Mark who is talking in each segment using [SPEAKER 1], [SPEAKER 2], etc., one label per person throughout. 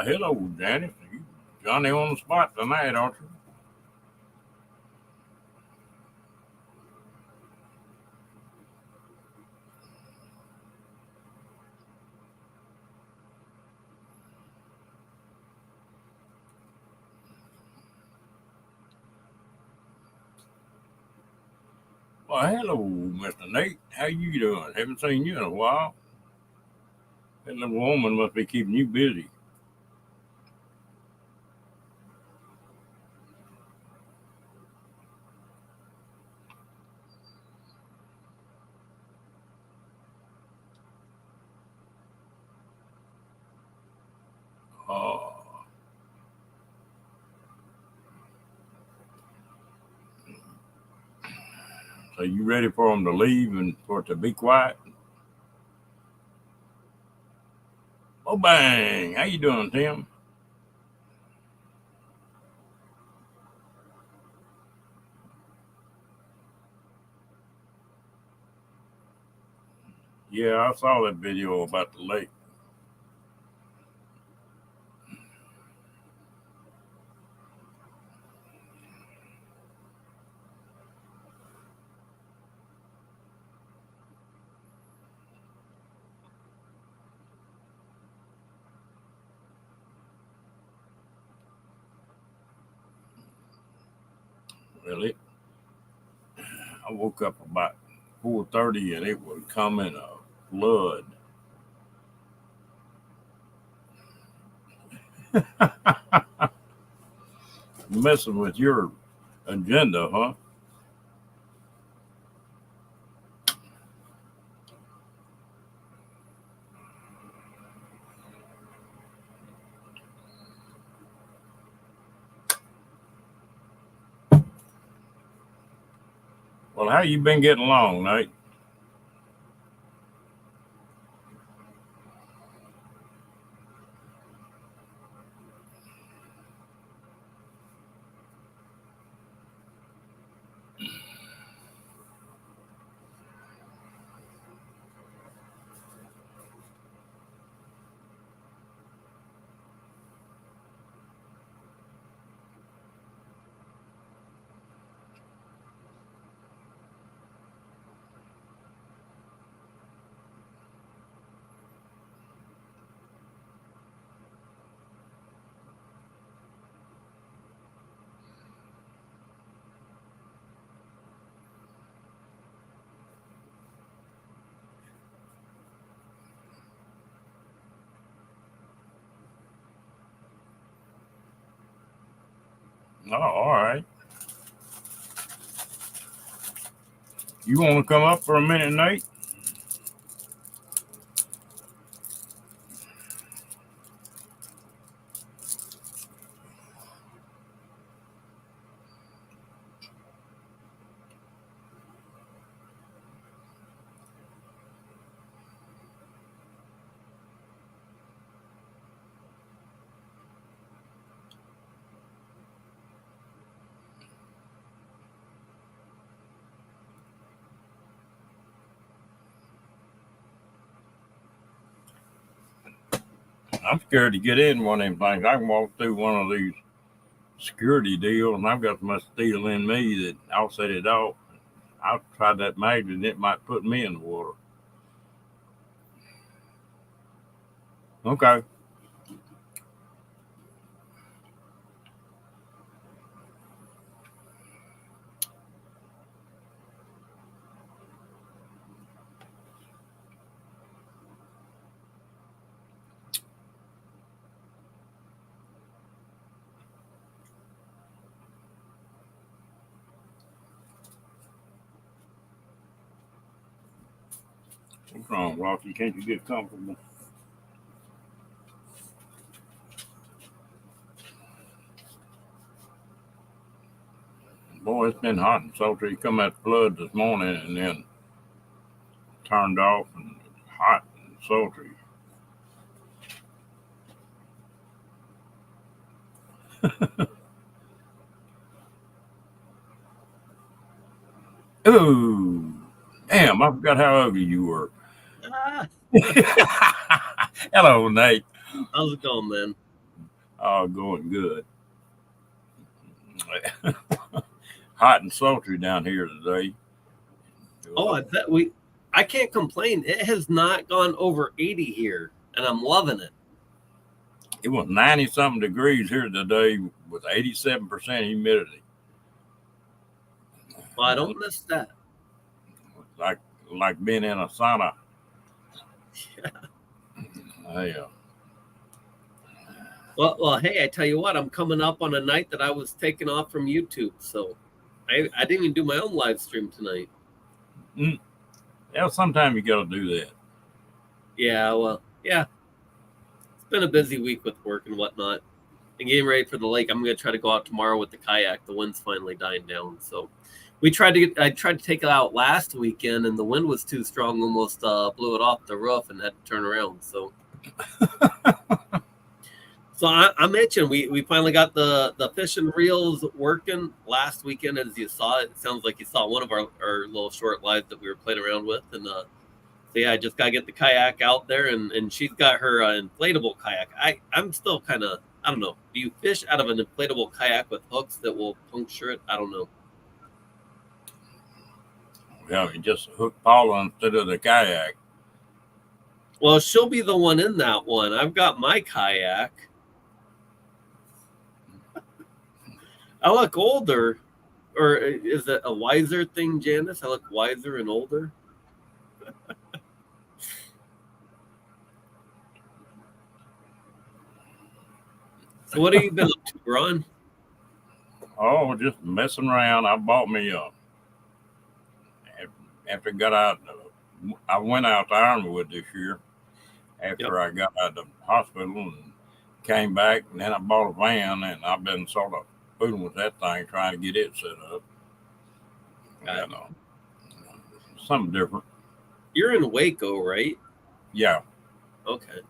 [SPEAKER 1] Hello, Janice. You Johnny on the spot tonight, aren't you? Well, hello, Mr. Nate. How you doing? Haven't seen you in a while. That little woman must be keeping you busy. Uh, so you ready for them to leave and for it to be quiet? Oh, bang. How you doing, Tim? Yeah, I saw that video about the lake. Really? I woke up about 4:30 and it was coming a flood. Messing with your agenda, huh? Well, how you been getting along, Nate? Oh, all right. You want to come up for a minute, Nate? I'm scared to get in one of them things. I can walk through one of these security deals, and I've got so much steel in me that I'll set it off. I'll try that magnet, and it might put me in the water. Okay. What's wrong, Rocky? Can't you get comfortable? Boy, it's been hot and sultry. You come at flood this morning and then turned off and hot and sultry. Oh, damn, I forgot how ugly you were.
[SPEAKER 2] Ah,
[SPEAKER 1] Hello, Nate.
[SPEAKER 2] how's it going, man?
[SPEAKER 1] Oh, going good. Hot and sultry down here today.
[SPEAKER 2] Oh, I can't complain. It has not gone over 80 here, and I'm loving it.
[SPEAKER 1] It was 90 something degrees here today with 87% humidity.
[SPEAKER 2] Well, I don't miss that.
[SPEAKER 1] Like being in a sauna.
[SPEAKER 2] Yeah.
[SPEAKER 1] Yeah.
[SPEAKER 2] Well, hey, I tell you what, I'm coming up on a night that I was taken off from YouTube, so I didn't even do my own live stream tonight.
[SPEAKER 1] Yeah, sometimes you got to do that.
[SPEAKER 2] Yeah, well, yeah. It's been a busy week with work and whatnot. And getting ready for the lake. I'm going to try to go out tomorrow with the kayak. The wind's finally dying down, so I tried to take it out last weekend, and the wind was too strong, almost blew it off the roof, and had to turn around. So, I'm itching. We finally got the fishing reels working last weekend, as you saw. It sounds like you saw one of our little short lives that we were playing around with, and so yeah, I just got to get the kayak out there, and she's got her inflatable kayak. I'm still kind of, I don't know. Do you fish out of an inflatable kayak with hooks that will puncture it? I don't know.
[SPEAKER 1] Yeah, you just hook Paula instead of the kayak.
[SPEAKER 2] Well, she'll be the one in that one. I've got my kayak. I look older, or is it a wiser thing, Janice? I look wiser and older. So what have you been up to, Ron?
[SPEAKER 1] Oh, just messing around. I bought me after I got out. I went out to Ironwood this year after I got out of the hospital and came back, and then I bought a van, and I've been sort of fooling with that thing, trying to get it set up. You know, something different.
[SPEAKER 2] You're in Waco, right?
[SPEAKER 1] Yeah.
[SPEAKER 2] Okay.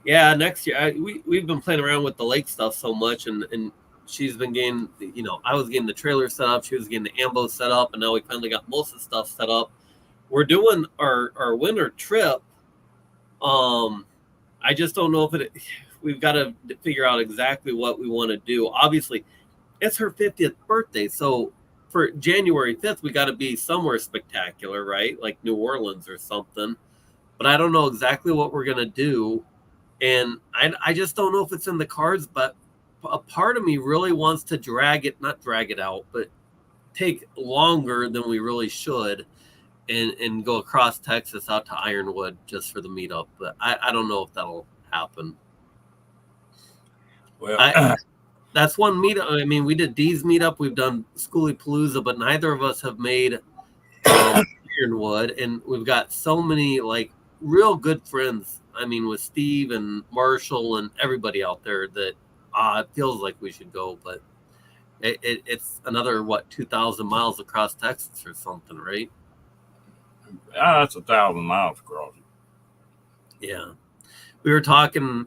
[SPEAKER 2] Yeah, next year we've been playing around with the lake stuff so much, and she's been getting, I was getting the trailer set up, she was getting the ambo set up, and now we finally got most of the stuff set up. We're doing our winter trip. I just don't know if we've got to figure out exactly what we want to do. Obviously, it's her 50th birthday, so for January 5th, we got to be somewhere spectacular, right? Like New Orleans or something. But I don't know exactly what we're going to do. And I just don't know if it's in the cards, but a part of me really wants to not drag it out, but take longer than we really should and go across Texas out to Ironwood just for the meetup. But I don't know if that'll happen.
[SPEAKER 1] Well,
[SPEAKER 2] that's one meetup. I mean, we did Dee's meetup. We've done Schoolie Palooza, but neither of us have made Ironwood. And we've got so many, like, real good friends. I mean, with Steve and Marshall and everybody out there that it feels like we should go, but it's another 2,000 miles across Texas or something, right?
[SPEAKER 1] That's 1,000 miles across.
[SPEAKER 2] Yeah, we were talking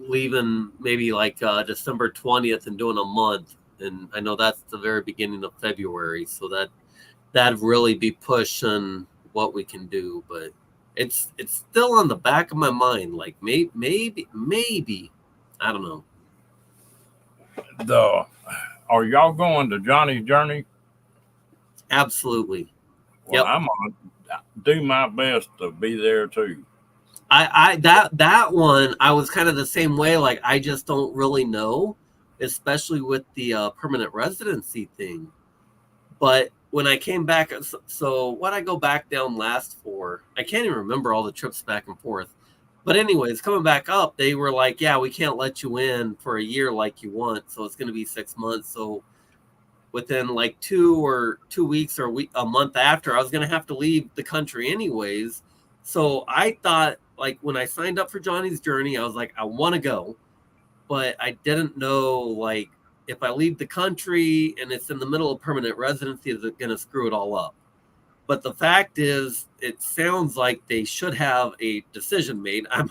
[SPEAKER 2] leaving maybe like December 20th and doing a month, and I know that's the very beginning of February, so that'd really be pushing what we can do, but. It's still on the back of my mind. Like maybe I don't know.
[SPEAKER 1] Are y'all going to Johnny's Journey?
[SPEAKER 2] Absolutely.
[SPEAKER 1] Well, yep. I'm gonna do my best to be there too.
[SPEAKER 2] That one I was kind of the same way. Like I just don't really know, especially with the permanent residency thing. But when I came back, so what I go back down last for, I can't even remember all the trips back and forth. But anyways, coming back up, they were like, yeah, we can't let you in for a year like you want. So it's going to be 6 months. So within like 2 weeks or a month after, I was going to have to leave the country anyways. So I thought, like, when I signed up for Johnny's Journey, I was like, I want to go, but I didn't know, like, if I leave the country and it's in the middle of permanent residency, is it going to screw it all up? But the fact is, it sounds like they should have a decision made. I'm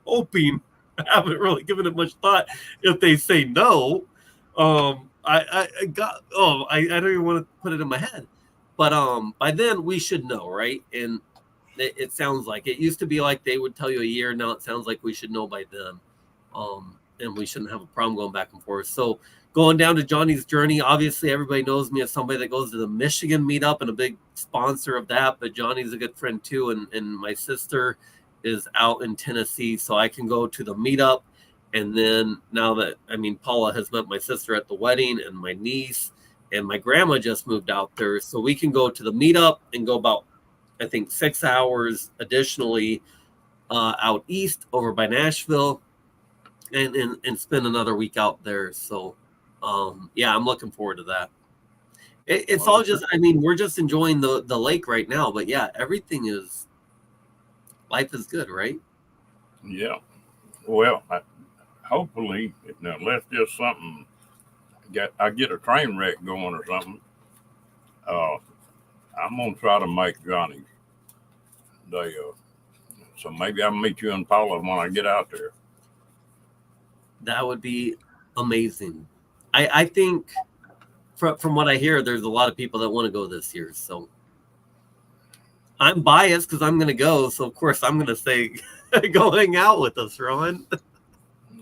[SPEAKER 2] hoping, I haven't really given it much thought. If they say no, I got, I don't even want to put it in my head. But by then we should know, right? And it sounds like it used to be like they would tell you a year. Now it sounds like we should know by then. And we shouldn't have a problem going back and forth. So going down to Johnny's Journey, obviously everybody knows me as somebody that goes to the Michigan meetup and a big sponsor of that, but Johnny's a good friend too. And my sister is out in Tennessee, so I can go to the meetup. And then now that, I mean, Paula has met my sister at the wedding and my niece, and my grandma just moved out there. So we can go to the meetup and go about, I think, 6 hours additionally out east over by Nashville, and spend another week out there. So yeah, I'm looking forward to that. It's all just, I mean, we're just enjoying the lake right now, but yeah, everything is, life is good, right?
[SPEAKER 1] Yeah. Well, hopefully, unless there's something, I get a train wreck going or something, I'm gonna try to make Johnny's day. So maybe I'll meet you in Paula when I get out there.
[SPEAKER 2] That would be amazing. I think from what I hear, there's a lot of people that want to go this year. So I'm biased because I'm going to go. So of course I'm going to say, go hang out with us, Ron.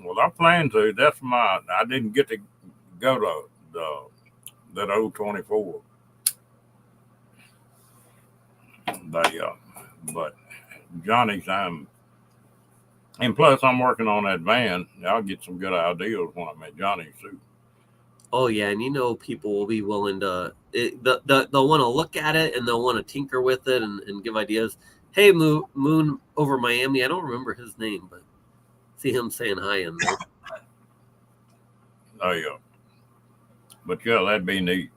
[SPEAKER 1] Well, I plan to. I didn't get to go to that old 24. But Johnny's, and plus I'm working on that van. I'll get some good ideas when I'm at Johnny's too.
[SPEAKER 2] Oh yeah, and you know people will be willing to. They'll want to look at it and they'll want to tinker with it and give ideas. Hey, Moon over Miami. I don't remember his name, but see him saying hi in there.
[SPEAKER 1] Oh yeah, but yeah, that'd be neat.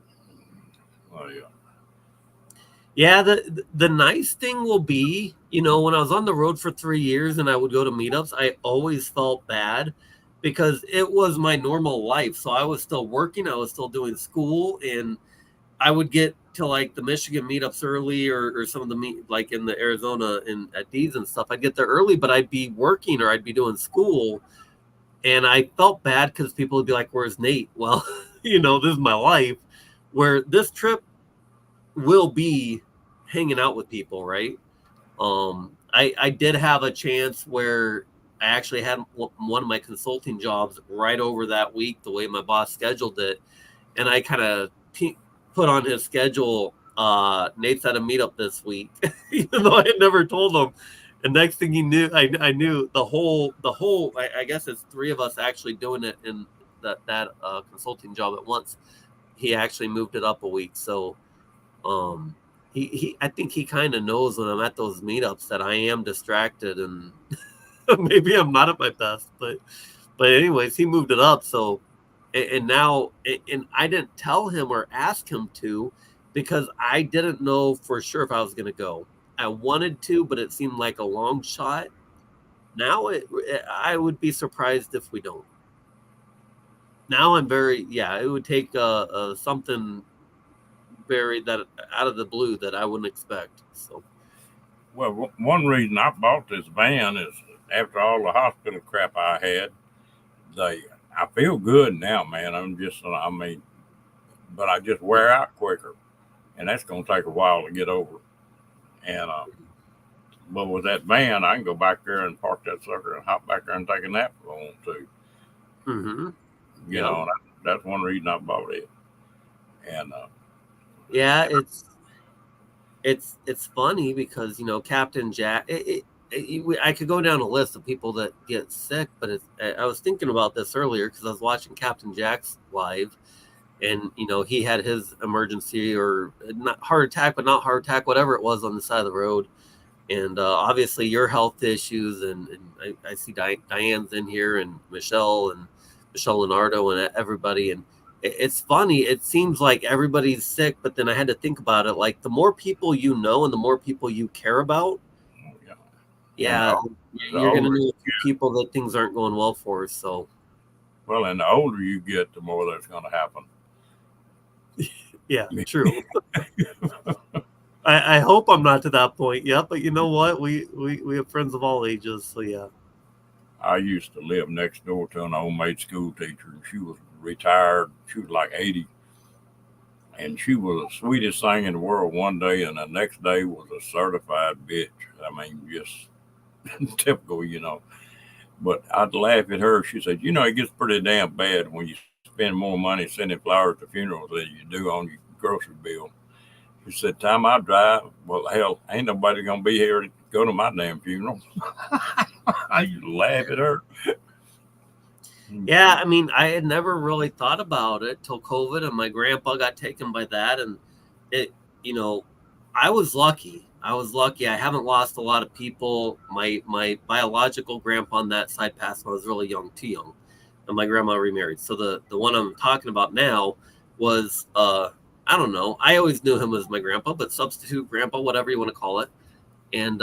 [SPEAKER 1] Oh yeah.
[SPEAKER 2] Yeah, the nice thing will be, you know, when I was on the road for 3 years and I would go to meetups, I always felt bad because it was my normal life. So I was still working, I was still doing school, and I would get to like the Michigan meetups early, or some of the like in the Arizona and at D's and stuff. I'd get there early, but I'd be working or I'd be doing school, and I felt bad because people would be like, "Where's Nate?" Well, you know, this is my life. Where this trip will be hanging out with people, right? I did have a chance where I actually had one of my consulting jobs right over that week, the way my boss scheduled it, and I kind of put on his schedule, Nate's at a meetup this week, even though I had never told him. And next thing he knew, I knew the whole. I guess it's three of us actually doing it in that consulting job at once. He actually moved it up a week, so he I think he kind of knows when I'm at those meetups that I am distracted and maybe I'm not at my best, but anyways, he moved it up. So and now, and I didn't tell him or ask him to because I didn't know for sure if I was going to go. I wanted to, but it seemed like a long shot. Now I would be surprised if we don't. Now I'm very, yeah, it would take something very that out of the blue that I wouldn't expect. So,
[SPEAKER 1] well, one reason I bought this van is after all the hospital crap I had, I feel good now, man. I mean, but I just wear out quicker, and that's going to take a while to get over. And but with that van, I can go back there and park that sucker and hop back there and take a nap if I want to.
[SPEAKER 2] mm-hmm.
[SPEAKER 1] You know, that's one reason I bought it. And
[SPEAKER 2] yeah, it's funny because, you know, Captain Jack. I could go down a list of people that get sick, but I was thinking about this earlier because I was watching Captain Jack's live, and you know he had his emergency or not heart attack, but not heart attack, whatever it was on the side of the road, and obviously your health issues, and I see Diane's in here, and Michelle Leonardo and everybody, and it's funny. It seems like everybody's sick, but then I had to think about it. Like the more people you know and the more people you care about,
[SPEAKER 1] And
[SPEAKER 2] Yeah,
[SPEAKER 1] the
[SPEAKER 2] you're gonna
[SPEAKER 1] older,
[SPEAKER 2] know a few people that things aren't going well for. So
[SPEAKER 1] well, and the older you get, the more that's going to happen.
[SPEAKER 2] yeah, true. I hope I'm not to that point yet, but you know what? We have friends of all ages, so yeah.
[SPEAKER 1] I used to live next door to an old maid school teacher, and she was retired. She was like 80, and she was the sweetest thing in the world one day, and the next day was a certified bitch. I mean, just typical, you know. But I'd laugh at her. She said, "You know, it gets pretty damn bad when you spend more money sending flowers to funerals than you do on your grocery bill." She said, "Time I drive, well, hell, ain't nobody gonna be here to go to my damn funeral." I used to laugh at her.
[SPEAKER 2] Yeah, I mean, I had never really thought about it till COVID, and my grandpa got taken by that, and it, you know, I was lucky. I was lucky. I haven't lost a lot of people. My biological grandpa on that side passed when I was really young, too young, and my grandma remarried. So the one I'm talking about now was I don't know. I always knew him as my grandpa, but substitute grandpa, whatever you want to call it, and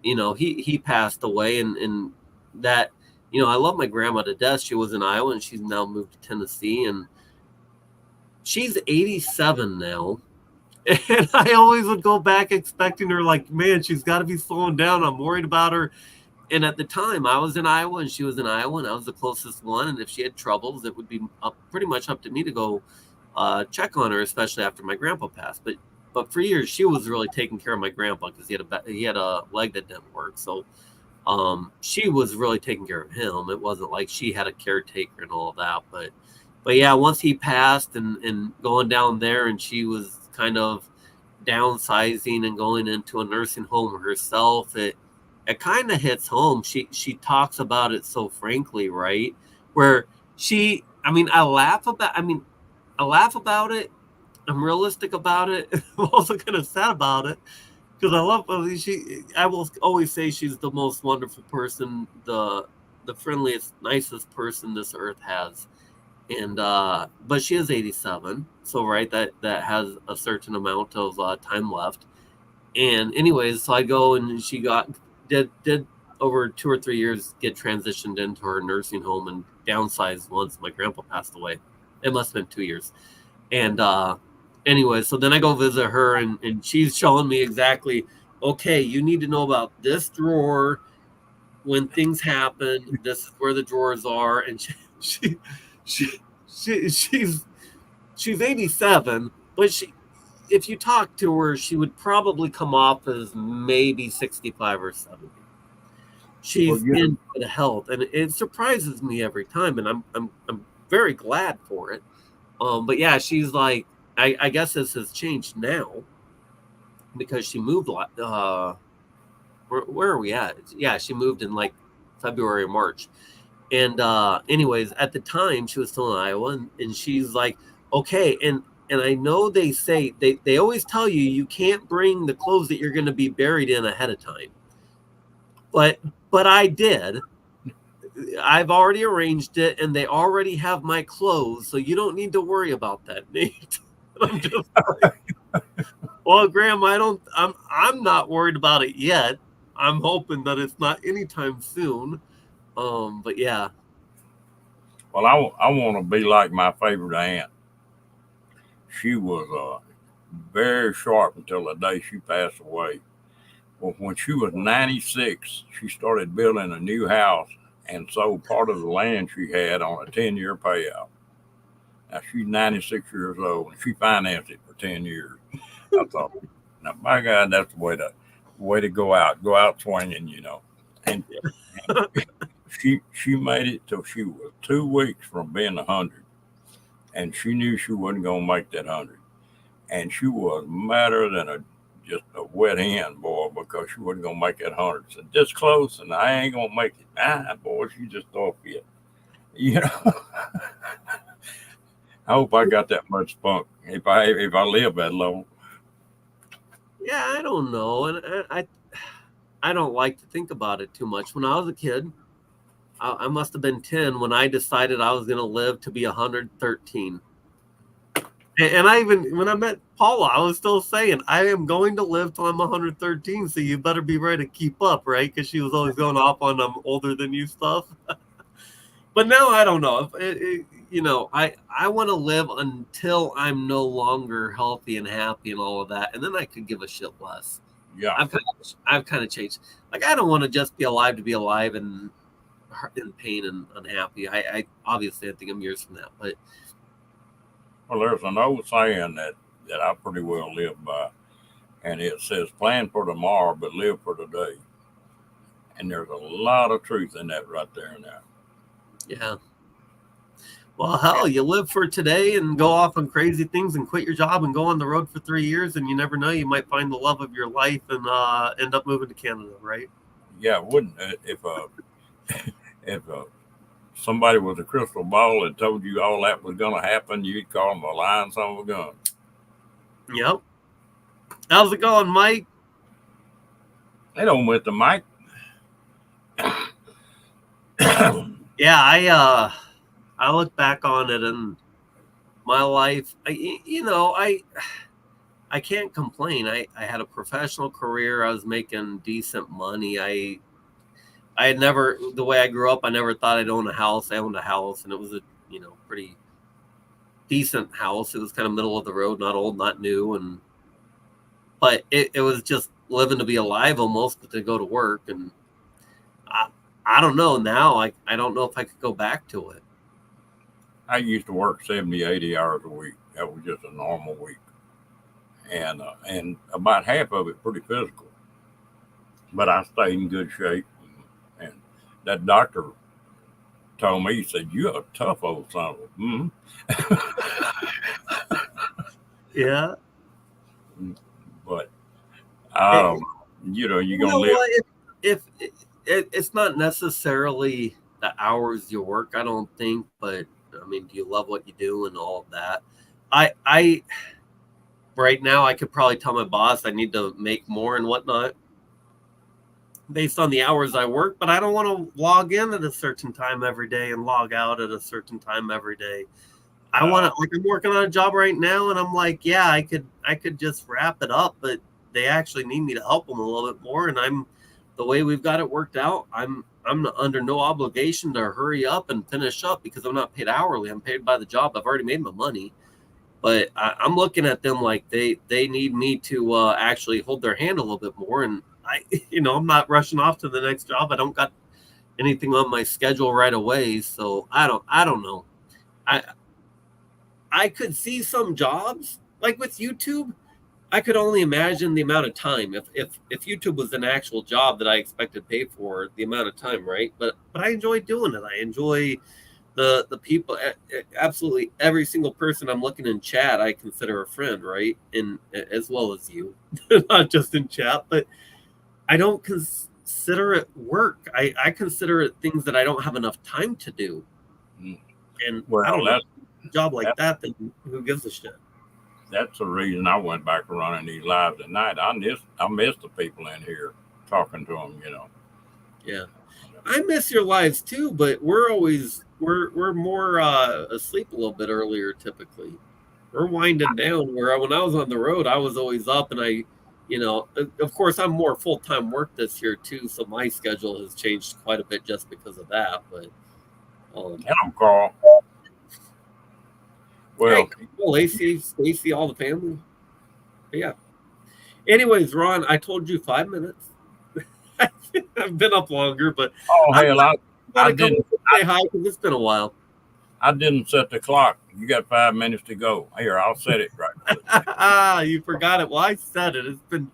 [SPEAKER 2] he passed away, and that I love my grandma to death. She was in Iowa, and she's now moved to Tennessee, and she's 87 now. And I always would go back expecting her, like, man, she's got to be slowing down. I'm worried about her. And at the time, I was in Iowa, and she was in Iowa, and I was the closest one. And if she had troubles, it would be pretty much up to me to go check on her, especially after my grandpa passed. But for years, she was really taking care of my grandpa because he had a leg that didn't work. So she was really taking care of him. It wasn't like she had a caretaker and all of that. But yeah, once he passed and going down there, and she was kind of downsizing and going into a nursing home herself, it kind of hits home. She talks about it so frankly, right? Where I laugh about it. I'm realistic about it. I'm also kind of sad about it because I will always say she's the most wonderful person, the friendliest, nicest person this earth has. And but she is 87, so right, that has a certain amount of time left. And anyways, so I go, and she did over 2 or 3 years get transitioned into her nursing home and downsized once my grandpa passed away. It must have been 2 years. And anyway, so then I go visit her, and she's showing me exactly, okay, you need to know about this drawer when things happen. This is where the drawers are. And she, she, she's 87, but if you talk to her, she would probably come off as maybe 65 or 70.
[SPEAKER 1] Well,
[SPEAKER 2] She's
[SPEAKER 1] you know,
[SPEAKER 2] in good health, and it surprises me every time, and I'm very glad for it. But yeah, she's like, I guess this has changed now because she moved. Where are we at? Yeah, she moved in like February or March. And anyways, at the time she was still in Iowa, and she's like, okay, and I know they say they always tell you can't bring the clothes that you're going to be buried in ahead of time. But I did. I've already arranged it, and they already have my clothes, so you don't need to worry about that, Nate. I'm just like, well, Graham, I'm not worried about it yet. I'm hoping that it's not anytime soon. But yeah.
[SPEAKER 1] well, I want to be like my favorite aunt. She was very sharp until the day she passed away. Well, when she was 96, she started building a new house and sold part of the land she had on a 10-year payout. Now she's 96 years old, and she financed it for 10 years. I thought, now my God, that's the way to go out swinging, you know. And, and she made it till she was 2 weeks from being 100, and she knew she wasn't gonna make that 100, and she was madder than just a wet hen, boy, because she wasn't gonna make that 100. Said this close, and I ain't gonna make it. Boy, she just threw a fit. You know, I hope I got that much spunk if I live that long.
[SPEAKER 2] Yeah, I don't know, and I don't like to think about it too much. When I was a kid, I must have been 10 when I decided I was going to live to be 113. And I even when I met Paula, I was still saying, I am going to live till I'm 113, so you better be ready to keep up, right? Because she was always going off on older than you stuff. But now I don't know. I want to live until I'm no longer healthy and happy and all of that, and then I could give a shit less.
[SPEAKER 1] Yeah.
[SPEAKER 2] I've kind of changed. Like, I don't want to just be alive to be alive and in pain and unhappy. I obviously I think I'm years from that, but
[SPEAKER 1] well, there's an old saying that I pretty well live by, and it says, "Plan for tomorrow, but live for today." And there's a lot of truth in that right there now.
[SPEAKER 2] Yeah. Well, hell, you live for today and go off on crazy things and quit your job and go on the road for 3 years, and you never know, you might find the love of your life and end up moving to Canada, right?
[SPEAKER 1] Yeah, wouldn't if somebody with a crystal ball had told you all that was going to happen, you'd call them a lying son of a gun.
[SPEAKER 2] Yep. How's it going, Mike?
[SPEAKER 1] They don't with the Mike.
[SPEAKER 2] Yeah, I look back on it and my life. I can't complain. I had a professional career. I was making decent money. I had never, the way I grew up, I never thought I'd own a house. I owned a house, and it was a pretty decent house. It was kind of middle of the road, not old, not new, but it was just living to be alive almost, but to go to work. And I don't know now. I don't know if I could go back to it.
[SPEAKER 1] I used to work 70, 80 hours a week. That was just a normal week. And about half of it pretty physical. But I stayed in good shape. And that doctor told me, he said, "You're a tough old son of a..."
[SPEAKER 2] Yeah.
[SPEAKER 1] But I don't know. You're going to live.
[SPEAKER 2] If it's not necessarily the hours you work, I don't think, but I mean, do you love what you do and all of that? I right now I could probably tell my boss I need to make more and whatnot based on the hours I work, but I don't want to log in at a certain time every day and log out at a certain time every day. I want to, like, I'm working on a job right now, and I'm like, yeah, I could just wrap it up, but they actually need me to help them a little bit more, and the way we've got it worked out, I'm under no obligation to hurry up and finish up because I'm not paid hourly. I'm paid by the job. I've already made my money, but I'm looking at them like they need me to actually hold their hand a little bit more. And I'm not rushing off to the next job. I don't got anything on my schedule right away, so I don't know. I could see some jobs like with YouTube. I could only imagine the amount of time if YouTube was an actual job that I expected to pay for, the amount of time, right? But I enjoy doing it. I enjoy the people. Absolutely every single person I'm looking in chat, I consider a friend, right? And as well as you, not just in chat, but I don't consider it work. I consider it things that I don't have enough time to do. And I don't know, a job like that, then who gives a shit?
[SPEAKER 1] That's the reason I went back to running these lives at night. I miss the people in here, talking to them,
[SPEAKER 2] Yeah, I miss your lives too, but we're more asleep a little bit earlier typically. We're winding down. Where when I was on the road, I was always up, and of course, I'm more full-time work this year too, so my schedule has changed quite a bit just because of that. But
[SPEAKER 1] and I'm Carl.
[SPEAKER 2] Well, hey, Lacey, Stacy, all the family. But yeah. Anyways, Ron, I told you 5 minutes. I've been up longer, but
[SPEAKER 1] I didn't
[SPEAKER 2] say hi because it's been a while.
[SPEAKER 1] I didn't set the clock. You got 5 minutes to go. Here, I'll set it right.
[SPEAKER 2] You forgot it. Well, I said it. It's been.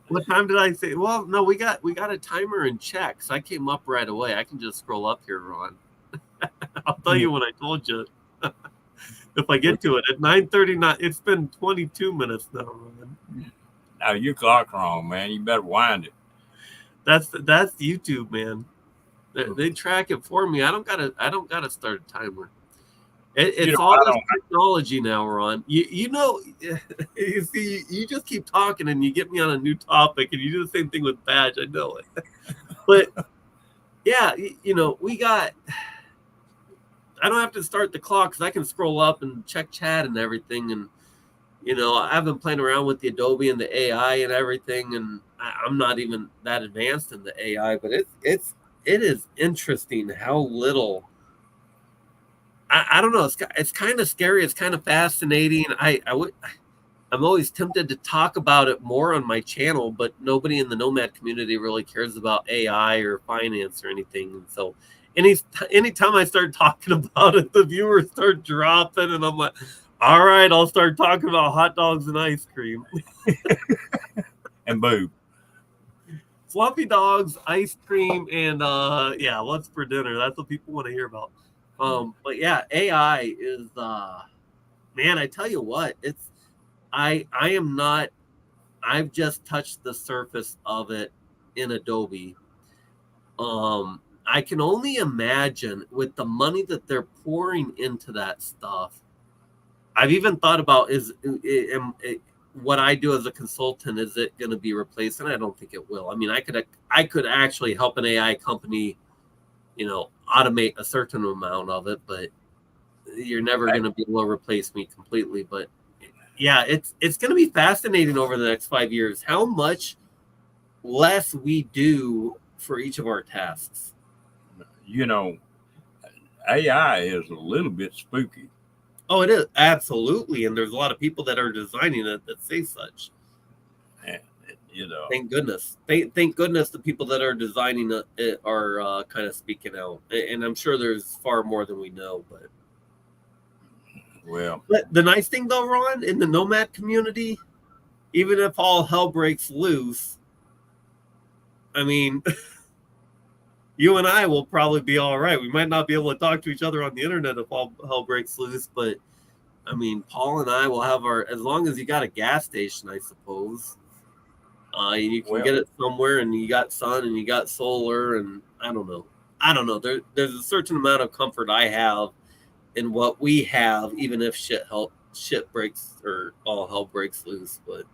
[SPEAKER 2] What time did I say? Well, no, we got a timer in check, so I came up right away. I can just scroll up here, Ron. I'll tell you when I told you. If I get to it at 9:39, it's been 22 minutes now, Ron.
[SPEAKER 1] Now your clock's wrong, man. You better wind it.
[SPEAKER 2] That's YouTube, man. They track it for me. I don't gotta start a timer. It's all this technology now, Ron. You see, you just keep talking and you get me on a new topic, and you do the same thing with Badge. I know it, but yeah, we got. I don't have to start the clock because I can scroll up and check chat and everything, and I've been playing around with the Adobe and the AI and everything, and I'm not even that advanced in the AI, but it is interesting how little. I don't know. It's kind of scary. It's kind of fascinating. I'm always tempted to talk about it more on my channel, but nobody in the Nomad community really cares about AI or finance or anything. And so anytime I start talking about it, the viewers start dropping, and I'm like, all right, I'll start talking about hot dogs and ice cream.
[SPEAKER 1] And boob.
[SPEAKER 2] Fluffy dogs, ice cream, and what's for dinner? That's what people want to hear about. But yeah, AI is man, I tell you what, I am not. I've just touched the surface of it in Adobe. I can only imagine with the money that they're pouring into that stuff. I've even thought about what I do as a consultant, is it going to be replaced? And I don't think it will. I mean, I could actually help an AI company, automate a certain amount of it, but you're never going to be able to replace me completely. But yeah, it's going to be fascinating over the next 5 years how much less we do for each of our tasks.
[SPEAKER 1] AI is a little bit spooky.
[SPEAKER 2] Oh, it is, absolutely, and there's a lot of people that are designing it that say such.
[SPEAKER 1] And,
[SPEAKER 2] thank goodness. Thank goodness the people that are designing it are kind of speaking out, and I'm sure there's far more than we know. But the nice thing though, Ron, in the Nomad community, even if all hell breaks loose, I mean, you and I will probably be all right. We might not be able to talk to each other on the internet if all hell breaks loose, but I mean, Paul and I will have as long as you got a gas station, I suppose. You can get it somewhere, and you got sun, and you got solar, and I don't know. There's a certain amount of comfort I have in what we have, even if shit breaks or all hell breaks loose. But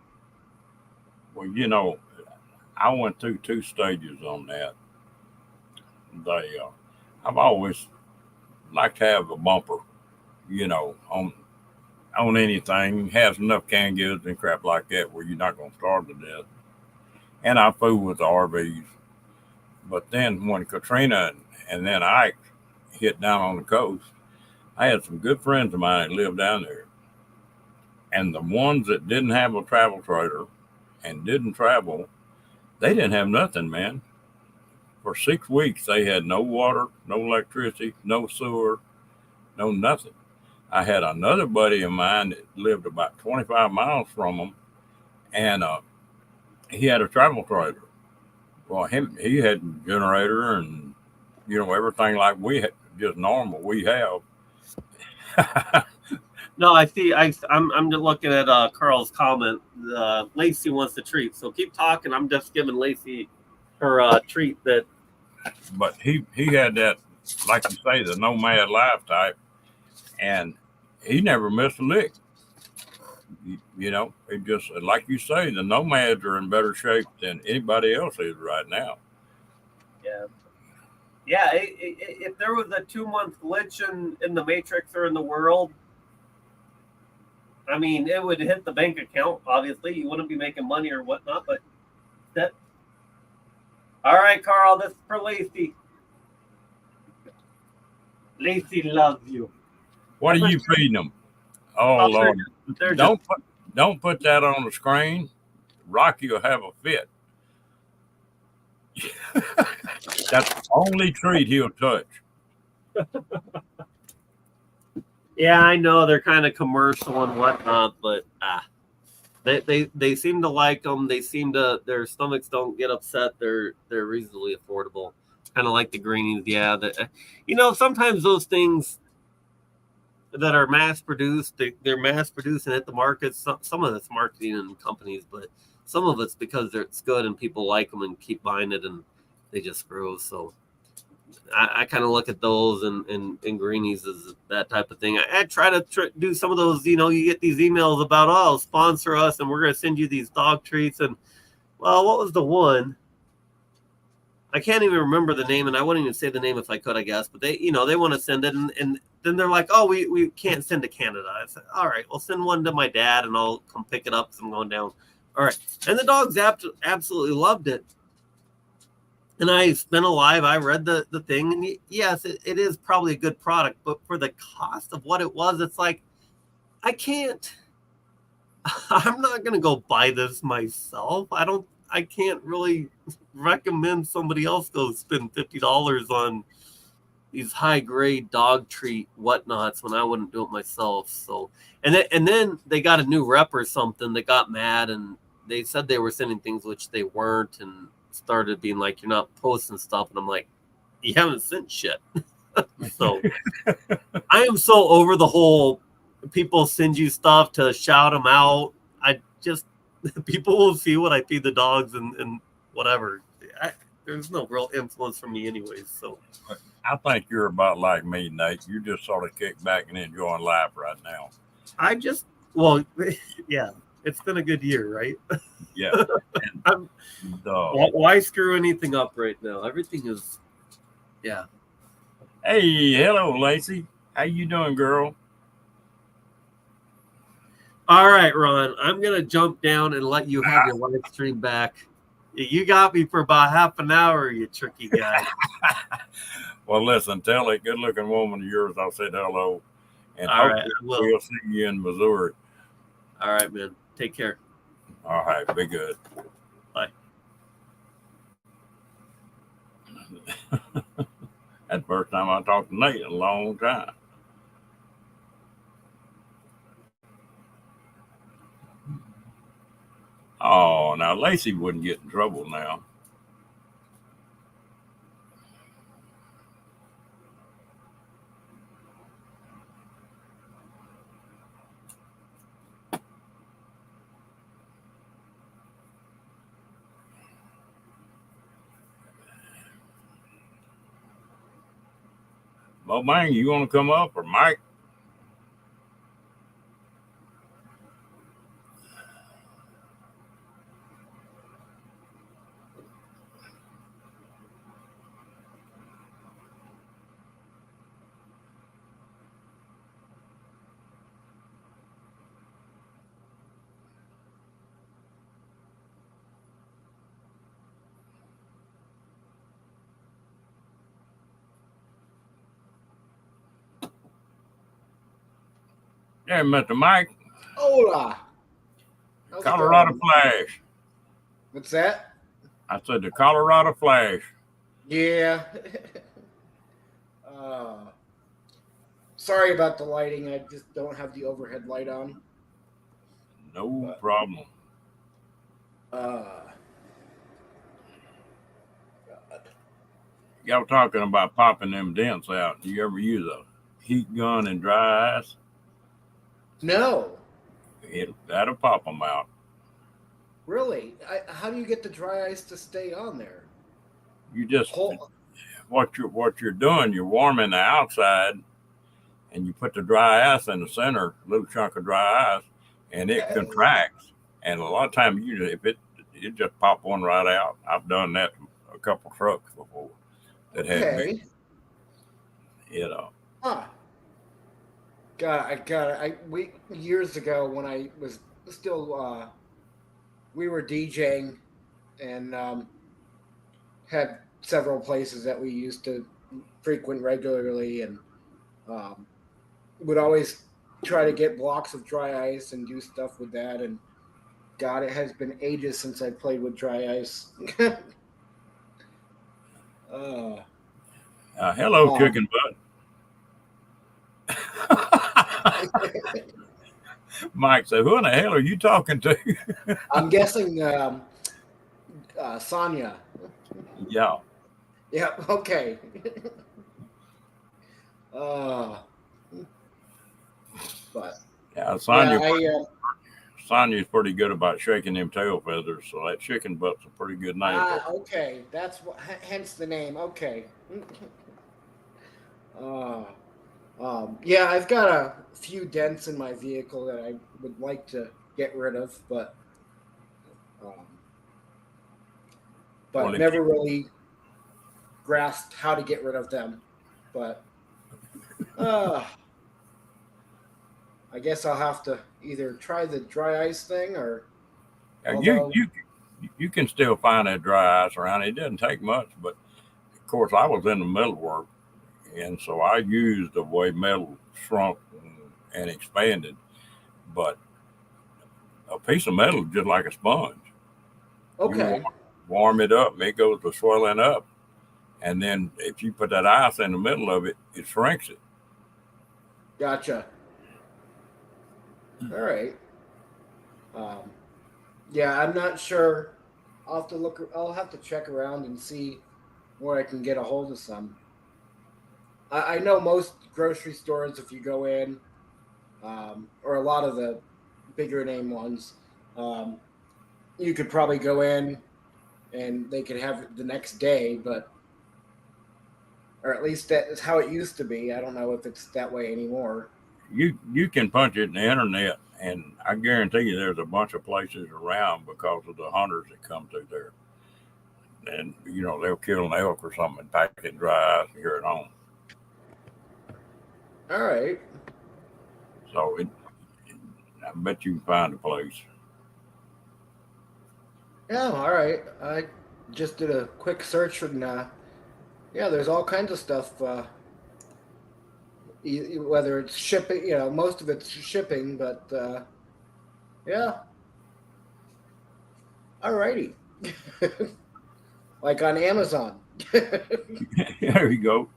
[SPEAKER 1] I went through 2 stages on that. I've always liked to have a bumper, on anything, has enough canned goods and crap like that where you're not going to starve to death. And I fool with the RVs. But then when Katrina and then Ike hit down on the coast, I had some good friends of mine that lived down there. And the ones that didn't have a travel trailer and didn't travel, they didn't have nothing, man. For 6 weeks, they had no water, no electricity, no sewer, no nothing. I had another buddy of mine that lived about 25 miles from them, and he had a travel trailer. Well, he had a generator and, everything like we had, just normal we have.
[SPEAKER 2] No, I see. I'm just looking at Carl's comment. Lacey wants the treat, so keep talking. I'm just giving Lacey her treat.
[SPEAKER 1] But he had that, like you say, the nomad life type, and he never missed a lick. It just, like you say, the nomads are in better shape than anybody else is right now.
[SPEAKER 2] Yeah. If there was a 2-month glitch in the Matrix or in the world, I mean, it would hit the bank account. Obviously, you wouldn't be making money or whatnot. But that. All right, Carl. This is for Lacey. Lacey loves you.
[SPEAKER 1] What are you feeding them? Oh, Lord. Don't put that on the screen. Rocky will have a fit. That's the only treat he'll touch.
[SPEAKER 2] Yeah, I know they're kind of commercial and whatnot, but they seem to like them. They seem to, their stomachs don't get upset. They're reasonably affordable. Kind of like the greenies. Yeah, sometimes those things that are mass produced, they're mass produced and hit the market. Some of it's marketing and companies, but some of it's because it's good and people like them and keep buying it, and they just grow. So I kind of look at those and greenies as that type of thing. I try to do some of those. You get these emails about, oh, sponsor us and we're going to send you these dog treats. And well, what was the one? I can't even remember the name, and I wouldn't even say the name if I could, I guess. But they, they want to send it, and then they're like, "Oh, we can't send to Canada." I said, "All right, we'll send one to my dad, and I'll come pick it up because I'm going down." All right, and the dogs absolutely loved it. And I've been alive. I read the thing, and yes, it is probably a good product, but for the cost of what it was, it's like I can't. I'm not gonna go buy this myself. I can't really recommend somebody else go spend $50 on these high grade dog treat whatnots when I wouldn't do it myself. So, and then they got a new rep or something that got mad, and they said they were sending things which they weren't, and started being like, "You're not posting stuff," and I'm like, "You haven't sent shit." So I am so over the whole people send you stuff to shout them out. I just people will see what I feed the dogs and whatever. There's no real influence from me anyways. So
[SPEAKER 1] I think you're about like me, Nate. You're just sort of kicked back and enjoying life right now.
[SPEAKER 2] yeah, it's been a good year, right?
[SPEAKER 1] Yeah.
[SPEAKER 2] Why screw anything up right now? Everything is, yeah.
[SPEAKER 1] Hey, hello, Lacey. How you doing, girl?
[SPEAKER 2] All right, Ron. I'm gonna jump down and let you have your live stream back. You got me for about half an hour, you tricky guy.
[SPEAKER 1] Well, listen, tell that good-looking woman of yours I said hello, and
[SPEAKER 2] All right,
[SPEAKER 1] we'll see you in Missouri.
[SPEAKER 2] All right, man. Take care.
[SPEAKER 1] All right, be good.
[SPEAKER 2] Bye.
[SPEAKER 1] That's the first time I talked to Nate in a long time. Oh, now Lacey wouldn't get in trouble now. Well, Bang, you want to come up, or Mike? Yeah, Mr. Mike.
[SPEAKER 3] Hola.
[SPEAKER 1] Colorado Flash.
[SPEAKER 3] What's that?
[SPEAKER 1] I said the Colorado Flash.
[SPEAKER 3] Yeah. Sorry about the lighting. I just don't have the overhead light on.
[SPEAKER 1] No problem. Y'all talking about popping them dents out. Do you ever use a heat gun and dry ice?
[SPEAKER 3] No.
[SPEAKER 1] That'll pop them out.
[SPEAKER 3] Really? How do you get the dry ice to stay on there?
[SPEAKER 1] You just what you're doing. You're warming the outside, and you put the dry ice in the center, a little chunk of dry ice, and it contracts. And a lot of times, it just pop one right out. I've done that to a couple trucks before that had been,
[SPEAKER 3] Huh. We years ago when I was still we were DJing and had several places that we used to frequent regularly, and would always try to get blocks of dry ice and do stuff with that. And God, it has been ages since I played with dry ice.
[SPEAKER 1] Hello, Cooking Butt. Mike said, "Who in the hell are you talking to?"
[SPEAKER 3] I'm guessing Sonia.
[SPEAKER 1] Yeah.
[SPEAKER 3] Yeah. Okay. But
[SPEAKER 1] yeah, Sonia's pretty good about shaking them tail feathers, so that chicken butt's a pretty good name.
[SPEAKER 3] Okay, that's what. Hence the name. Okay. Yeah, I've got a few dents in my vehicle that I would like to get rid of, but never really grasped how to get rid of them. But I guess I'll have to either try the dry ice thing or although
[SPEAKER 1] You can still find that dry ice around. It doesn't take much, but of course I was in the metal work, and so I used the way metal shrunk and expanded. But a piece of metal is just like a sponge.
[SPEAKER 3] okay.
[SPEAKER 1] You warm it up, it goes to swelling up, and then if you put that ice in the middle of it, it shrinks it.
[SPEAKER 3] Gotcha. All right. Yeah, I'm not sure. I'll have to look. I'll have to check around and see where I can get a hold of some. I know most grocery stores, if you go in, or a lot of the bigger name ones, um, you could probably go in and they could have it the next day, but or at least that is how it used to be. I don't know if it's that way anymore.
[SPEAKER 1] You can punch it in the internet, and I guarantee you there's a bunch of places around because of the hunters that come through there. And they'll kill an elk or something and pack it dry ice and carry it home.
[SPEAKER 3] All right.
[SPEAKER 1] So I bet you can find a place.
[SPEAKER 3] Yeah, all right. I just did a quick search and yeah, there's all kinds of stuff. Whether it's shipping, most of it's shipping, but yeah, all righty. Like on Amazon.
[SPEAKER 1] There you go.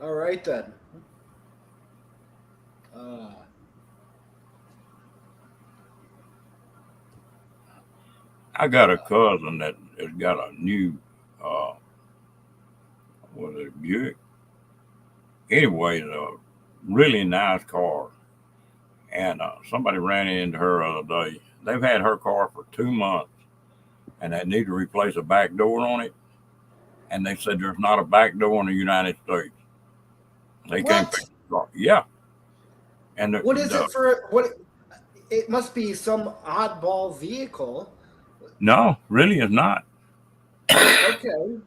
[SPEAKER 3] All right then. Uh,
[SPEAKER 1] I got a cousin that has got a new, was it Buick? Anyway, a really nice car. And somebody ran into her the other day. They've had her car for 2 months, and they need to replace a back door on it. And they said there's not a back door in the United States. They can't
[SPEAKER 3] what?
[SPEAKER 1] fix the car. Yeah. And
[SPEAKER 3] What is it for? What? It must be some oddball vehicle.
[SPEAKER 1] no, really, it's not.
[SPEAKER 3] Okay.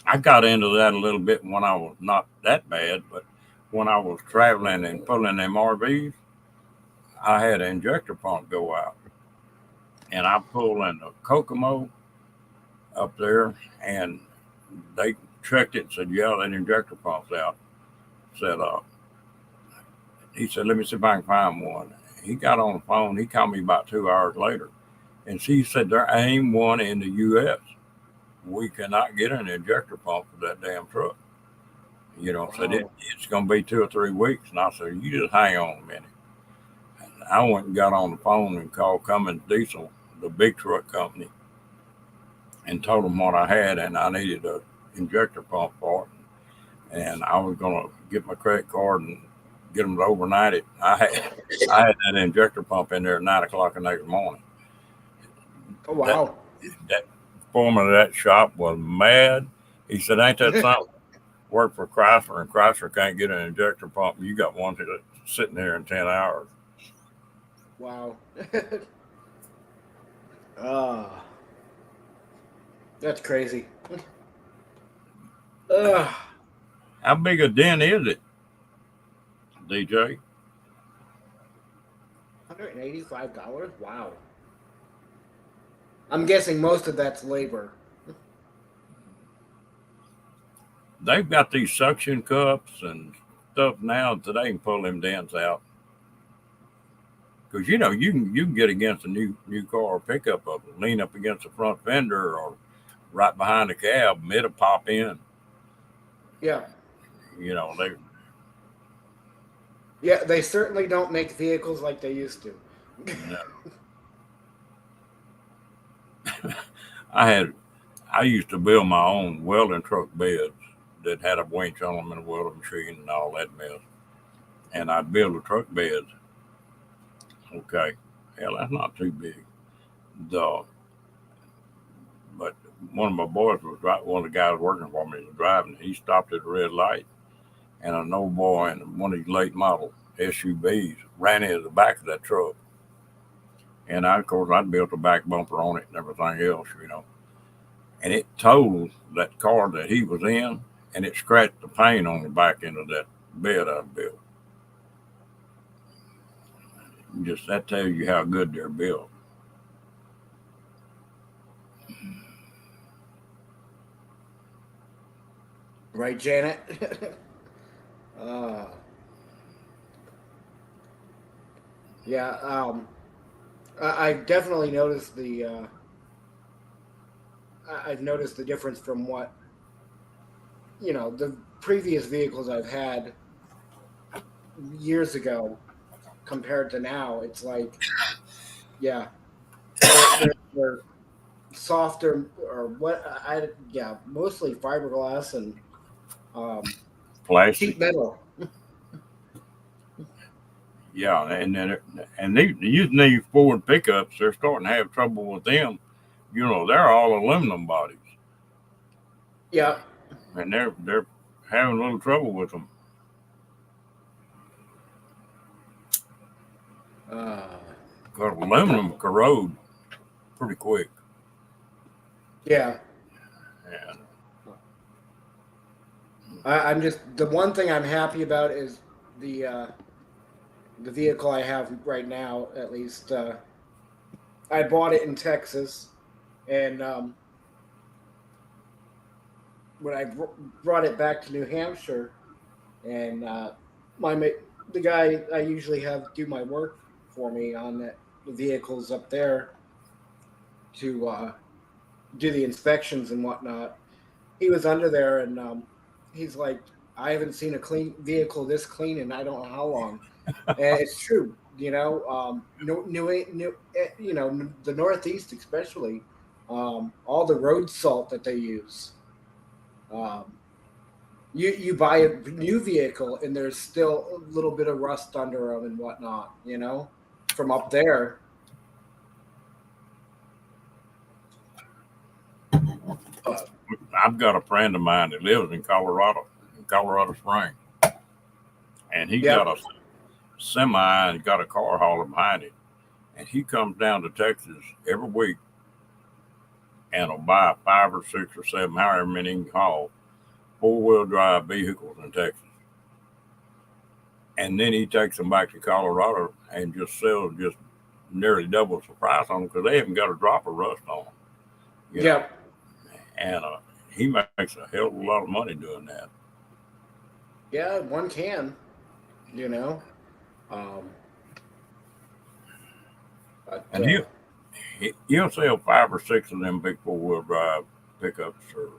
[SPEAKER 1] I got into that a little bit when I was not that bad, but when I was traveling and pulling them RVs, I had an injector pump go out. And I pulled in the Kokomo up there, and they checked it and said, yeah, that injector pump's out. Said, he said, let me see if I can find one. He got on the phone. He called me about 2 hours later, and she said, there ain't one in the U.S. We cannot get an injector pump for that damn truck. Said it's going to be 2 or 3 weeks. And I said, you just hang on a minute. And I went and got on the phone and called Cummins Diesel, the big truck company, and told them what I had, and I needed an injector pump for it. And I was going to get my credit card and get them to overnight it. I had that injector pump in there at 9 o'clock the next morning.
[SPEAKER 3] Oh, wow.
[SPEAKER 1] That foreman of that shop was mad. He said, ain't that something? Work for Chrysler, and Chrysler can't get an injector pump. You got one that's sitting there in 10 hours.
[SPEAKER 3] Wow. That's crazy.
[SPEAKER 1] How big a dent is it, DJ?
[SPEAKER 3] $185? Wow. I'm guessing most of that's labor.
[SPEAKER 1] They've got these suction cups and stuff now that they can pull them dents out. Because you can get against a new car or pickup of it, lean up against the front fender or right behind the cab, and it'll pop in.
[SPEAKER 3] Yeah.
[SPEAKER 1] They.
[SPEAKER 3] Yeah, they certainly don't make vehicles like they used to.
[SPEAKER 1] No. I used to build my own welding truck beds that had a winch on them and a welding machine and all that mess. And I'd build the truck beds. Okay. Hell, that's not too big. But one of my boys was one of the guys working for me was driving. He stopped at a red light, and an old boy in one of these late model SUVs ran into the back of that truck. And of course, I'd built a back bumper on it and everything else, and it totaled that car that he was in, and it scratched the paint on the back end of that bed I built. Just that tells you how good they're built.
[SPEAKER 3] Right, Janet? uh, yeah, I've definitely noticed I've noticed the difference from what, the previous vehicles I've had years ago compared to now. It's like, yeah, they're softer or what yeah, mostly fiberglass and um,
[SPEAKER 1] Plastic.
[SPEAKER 3] sheet metal.
[SPEAKER 1] Yeah, and then using these Ford pickups, they're starting to have trouble with them. They're all aluminum bodies,
[SPEAKER 3] Yeah.
[SPEAKER 1] and they're having a little trouble with them.
[SPEAKER 3] Uh,
[SPEAKER 1] Because aluminum corrode pretty quick.
[SPEAKER 3] yeah.
[SPEAKER 1] And
[SPEAKER 3] I'm just the one thing I'm happy about is the uh, the vehicle I have right now. At least I bought it in Texas, and when I brought it back to New Hampshire, and my the guy I usually have do my work for me on the vehicles up there to do the inspections and whatnot. He was under there, and he's like, "I haven't seen a clean vehicle this clean in I don't know how long." And it's true, the Northeast especially, all the road salt that they use. Um, you buy a new vehicle and there's still a little bit of rust under them and whatnot, from up there. But
[SPEAKER 1] I've got a friend of mine that lives in Colorado Springs, and he's got
[SPEAKER 3] yep,
[SPEAKER 1] a semi and got a car hauler behind it. And he comes down to Texas every week and will buy 5 or 6 or 7, however many he can haul, 4-wheel drive vehicles in Texas. And then he takes them back to Colorado and just sells just nearly doubles the price on them because they haven't got a drop of rust on them.
[SPEAKER 3] yep,
[SPEAKER 1] And he makes a hell of a lot of money doing that.
[SPEAKER 3] yeah, one can, you know. Um, but
[SPEAKER 1] And he'll sell 5 or 6 of them big 4-wheel drive pickups or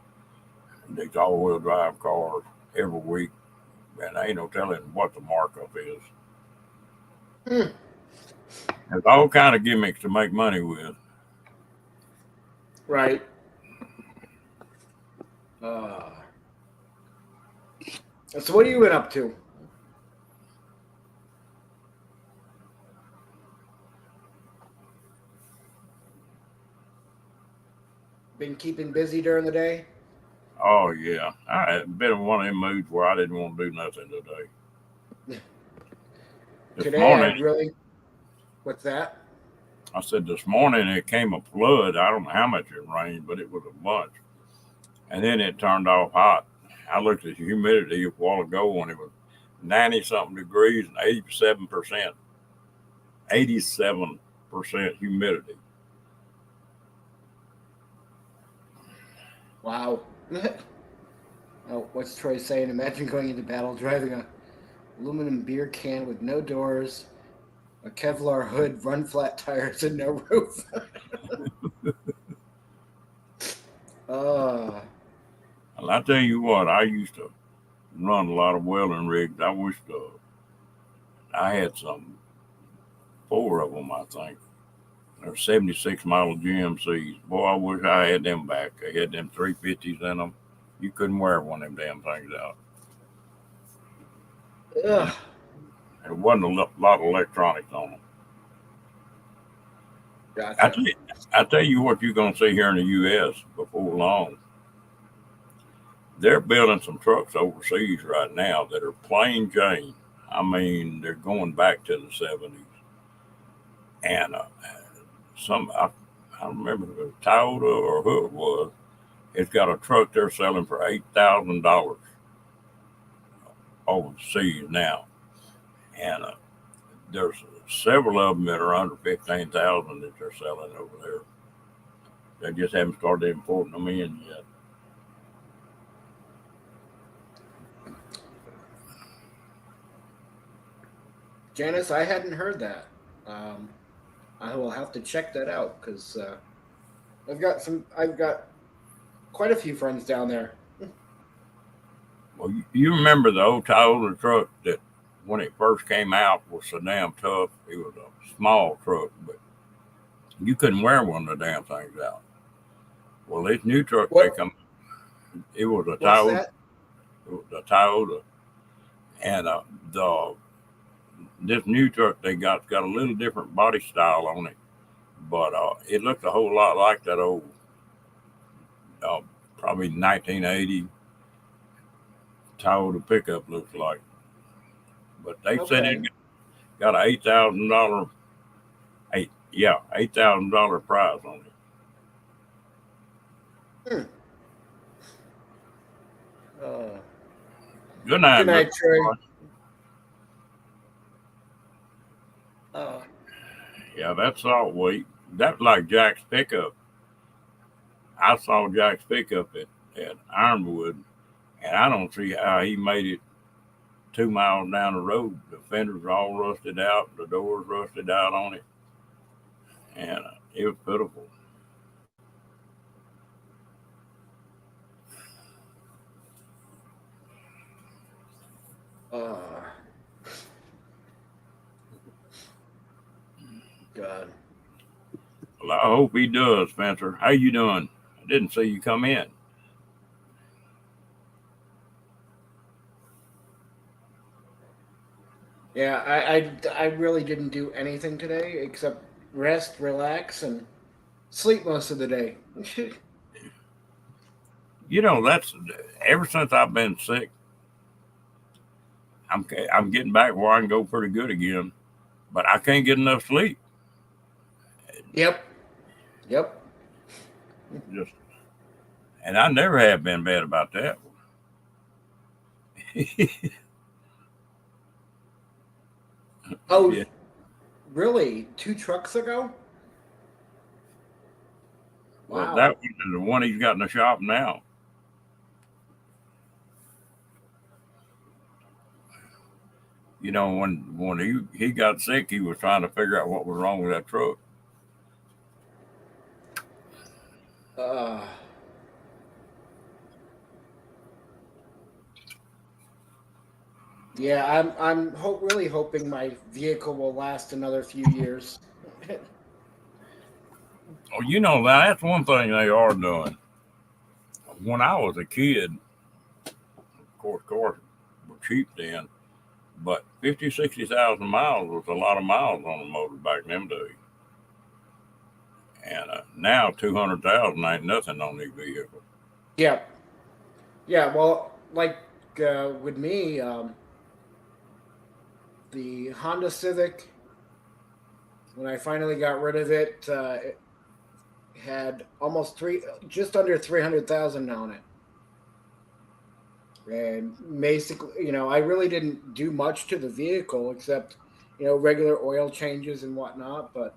[SPEAKER 1] these all-wheel drive cars every week, and ain't no telling what the markup is.
[SPEAKER 3] hmm,
[SPEAKER 1] There's all kind of gimmicks to make money with.
[SPEAKER 3] right. Uh, so what are you been up to? Been keeping busy during the day?
[SPEAKER 1] Oh yeah, I had been in one of them moods where I didn't want to do nothing today. This
[SPEAKER 3] Today I
[SPEAKER 1] morning,
[SPEAKER 3] really what's that?
[SPEAKER 1] I said this morning it came a flood. I don't know how much it rained, but it was a bunch. And then it turned off hot. I looked at the humidity a while ago and it was 90 something degrees and 87% humidity.
[SPEAKER 3] Wow. Oh, what's Troy saying? Imagine going into battle driving a aluminum beer can with no doors, a Kevlar hood, run flat tires, and no roof. uh,
[SPEAKER 1] And I tell you what, I used to run a lot of welding rigs. I wished I had some 4 of them, I think. They're 76 model GMCs. Boy, I wish I had them back. They had them 350s in them. You couldn't wear one of them damn things out. And
[SPEAKER 3] ugh,
[SPEAKER 1] there wasn't a lot of electronics on them. I
[SPEAKER 3] gotcha.
[SPEAKER 1] tell you, I tell you what you're going to see here in the U.S. before long. They're building some trucks overseas right now that are plain Jane. I mean, they're going back to the 70s. And some, I don't remember if it was Toyota or who it was, It's got a truck they're selling for $8,000 overseas now, and there's several of them that are under 15,000 that they're selling over there. They just haven't started importing them in yet.
[SPEAKER 3] Janice, I hadn't heard that. I will have to check that out because I've got quite a few friends down there.
[SPEAKER 1] Well, you remember the old Toyota truck that when it first came out was so damn tough. It was a small truck, but you couldn't wear one of the damn things out. Well, this new truck
[SPEAKER 3] What?
[SPEAKER 1] it was a
[SPEAKER 3] What's
[SPEAKER 1] Toyota.
[SPEAKER 3] that?
[SPEAKER 1] It was a Toyota, and this new truck they got a little different body style on it, but it looked a whole lot like that old, probably 1980 Toyota pickup looks like. But they said it got a $8,000 $8,000 prize on it. Good night,
[SPEAKER 3] Good night, Trey.
[SPEAKER 1] Yeah, that's salt weight. That's like Jack's pickup. I saw Jack's pickup at Ironwood, and I don't see how he made it 2 miles down the road. The fenders are all rusted out, the doors rusted out on it, and it was pitiful.
[SPEAKER 3] God.
[SPEAKER 1] Well, I hope he does, Spencer. How you doing? I didn't see you come in.
[SPEAKER 3] Yeah, I really didn't do anything today except rest, relax, and sleep most of the day.
[SPEAKER 1] You know, that's ever since I've been sick. I'm getting back where I can go pretty good again, but I can't get enough sleep.
[SPEAKER 3] Yep.
[SPEAKER 1] Just, and I never have been bad about that.
[SPEAKER 3] Oh,
[SPEAKER 1] Yeah.
[SPEAKER 3] Really? 2 trucks ago?
[SPEAKER 1] Well,
[SPEAKER 3] Wow.
[SPEAKER 1] that was the one he's got in the shop now. You know, when he got sick, he was trying to figure out what was wrong with that truck.
[SPEAKER 3] Yeah, I'm really hoping my vehicle will last another few years.
[SPEAKER 1] Oh, you know, that's one thing they are doing. When I was a kid, of course, cars were cheap then, but 50, 60,000 miles was a lot of miles on a motor back in them days. And now 200,000 ain't nothing on these vehicles.
[SPEAKER 3] Yeah. Well, like with me, the Honda Civic, when I finally got rid of it, it had just under 300,000 on it. And basically, I really didn't do much to the vehicle except, regular oil changes and whatnot. But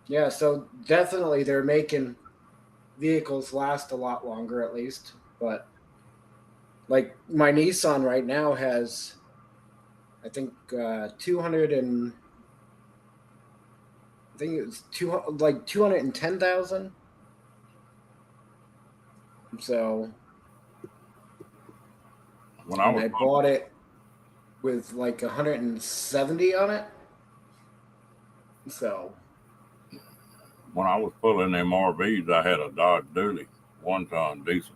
[SPEAKER 3] yeah, so definitely they're making vehicles last a lot longer, at least. But like my Nissan right now has, I think, 200 and I think it's 210,000. So
[SPEAKER 1] When
[SPEAKER 3] I bought it with like 170 on it. So
[SPEAKER 1] when I was pulling them RVs, I had a Dodge Dually 1-ton diesel,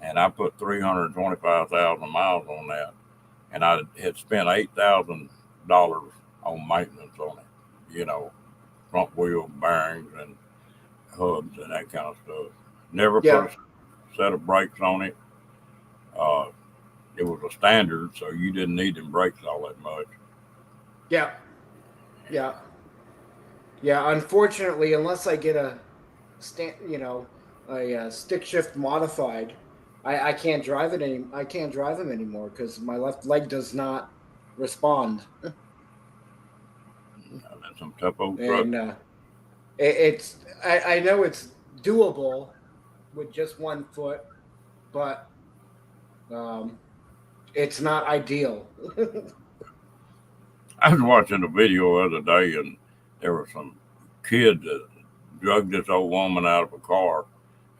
[SPEAKER 1] and I put 325,000 miles on that, and I had spent $8,000 on maintenance on it. Front wheel bearings and hubs and that kind of stuff. Never put a set of brakes on it. It was a standard, so you didn't need them brakes all that much.
[SPEAKER 3] Yeah. Unfortunately, unless I get a a stick shift modified, I can't drive it any. I can't drive them anymore because my left leg does not respond,
[SPEAKER 1] That's some tough old truck.
[SPEAKER 3] and it's I know it's doable with just one foot, but um, it's not ideal.
[SPEAKER 1] I was watching a video the other day, and there was some kid that drugged this old woman out of a car,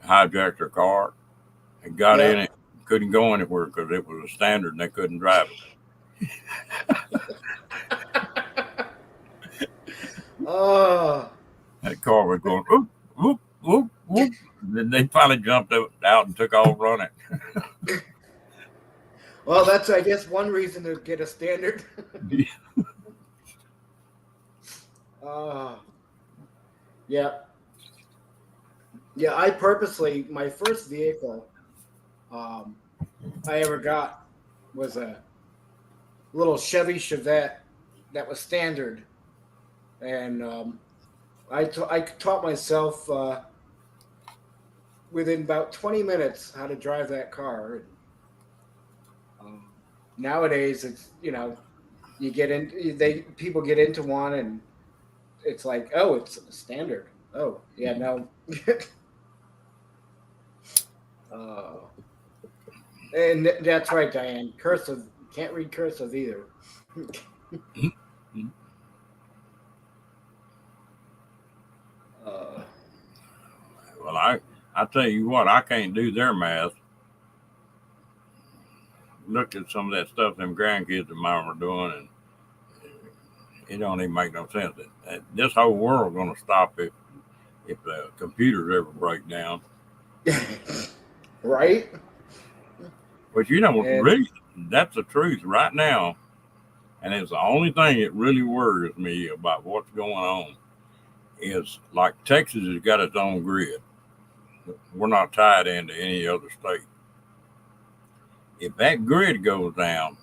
[SPEAKER 1] hijacked her car, and got in
[SPEAKER 3] Yep.
[SPEAKER 1] it. Couldn't go anywhere because it was a standard and they couldn't drive it.
[SPEAKER 3] Oh,
[SPEAKER 1] That car was going whoop, whoop, whoop, whoop. Then they finally jumped out and took off running.
[SPEAKER 3] well, that's I guess one reason to get a standard. Yeah, yeah. I purposely my first vehicle I ever got was a little Chevy Chevette that was standard, and I taught myself within about 20 minutes how to drive that car. Nowadays, it's you get in they people get into one and it's like, oh, it's a standard. Oh yeah, no. uh, and that's right, Diane. Cursive, can't read cursive either.
[SPEAKER 1] Well, I tell you what, I can't do their math. Look at some of that stuff them grandkids of mine were doing, and it don't even make no sense. This whole world going to stop if the computers ever break down.
[SPEAKER 3] Right?
[SPEAKER 1] But really, that's the truth right now, and it's the only thing that really worries me about what's going on is like Texas has got its own grid. We're not tied into any other state. If that grid goes down,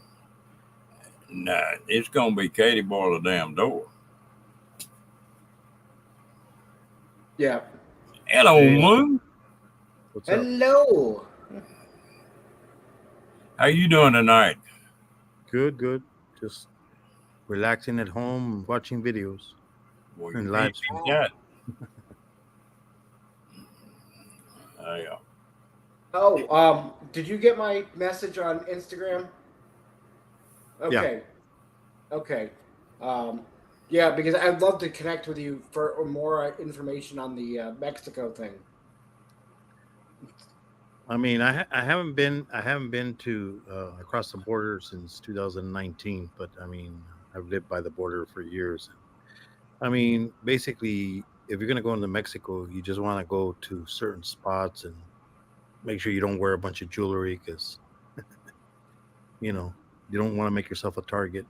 [SPEAKER 1] nah, it's gonna be Katie boil the damn door.
[SPEAKER 3] Yeah.
[SPEAKER 1] Hello, Moon.
[SPEAKER 4] What's up?
[SPEAKER 3] Hello.
[SPEAKER 1] How you doing tonight?
[SPEAKER 4] Good, good. Just relaxing at home, watching videos
[SPEAKER 1] Well,
[SPEAKER 4] and
[SPEAKER 1] you
[SPEAKER 4] live
[SPEAKER 1] beat
[SPEAKER 4] stream.
[SPEAKER 1] me that. Yeah.
[SPEAKER 3] Oh, did you get my message on Instagram? Okay.
[SPEAKER 4] Yeah.
[SPEAKER 3] Okay. Yeah, because I'd love to connect with you for more information on the Mexico thing.
[SPEAKER 4] I mean, I haven't been to across the border since 2019, but I mean, I've lived by the border for years. I mean, basically, if you're gonna go into Mexico, you just want to go to certain spots and make sure you don't wear a bunch of jewelry because you don't want to make yourself a target.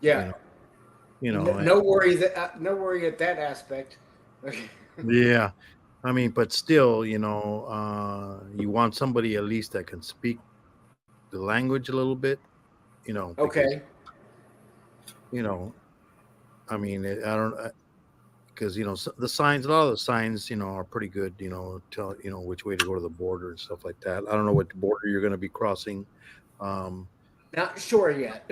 [SPEAKER 3] Yeah. No worry at that aspect.
[SPEAKER 4] Yeah. I mean, but still, you want somebody at least that can speak the language a little bit, because,
[SPEAKER 3] Okay.
[SPEAKER 4] I mean, I don't, because, the signs, a lot of the signs, are pretty good, tell, which way to go to the border and stuff like that. I don't know what border you're going to be crossing.
[SPEAKER 3] Not sure yet.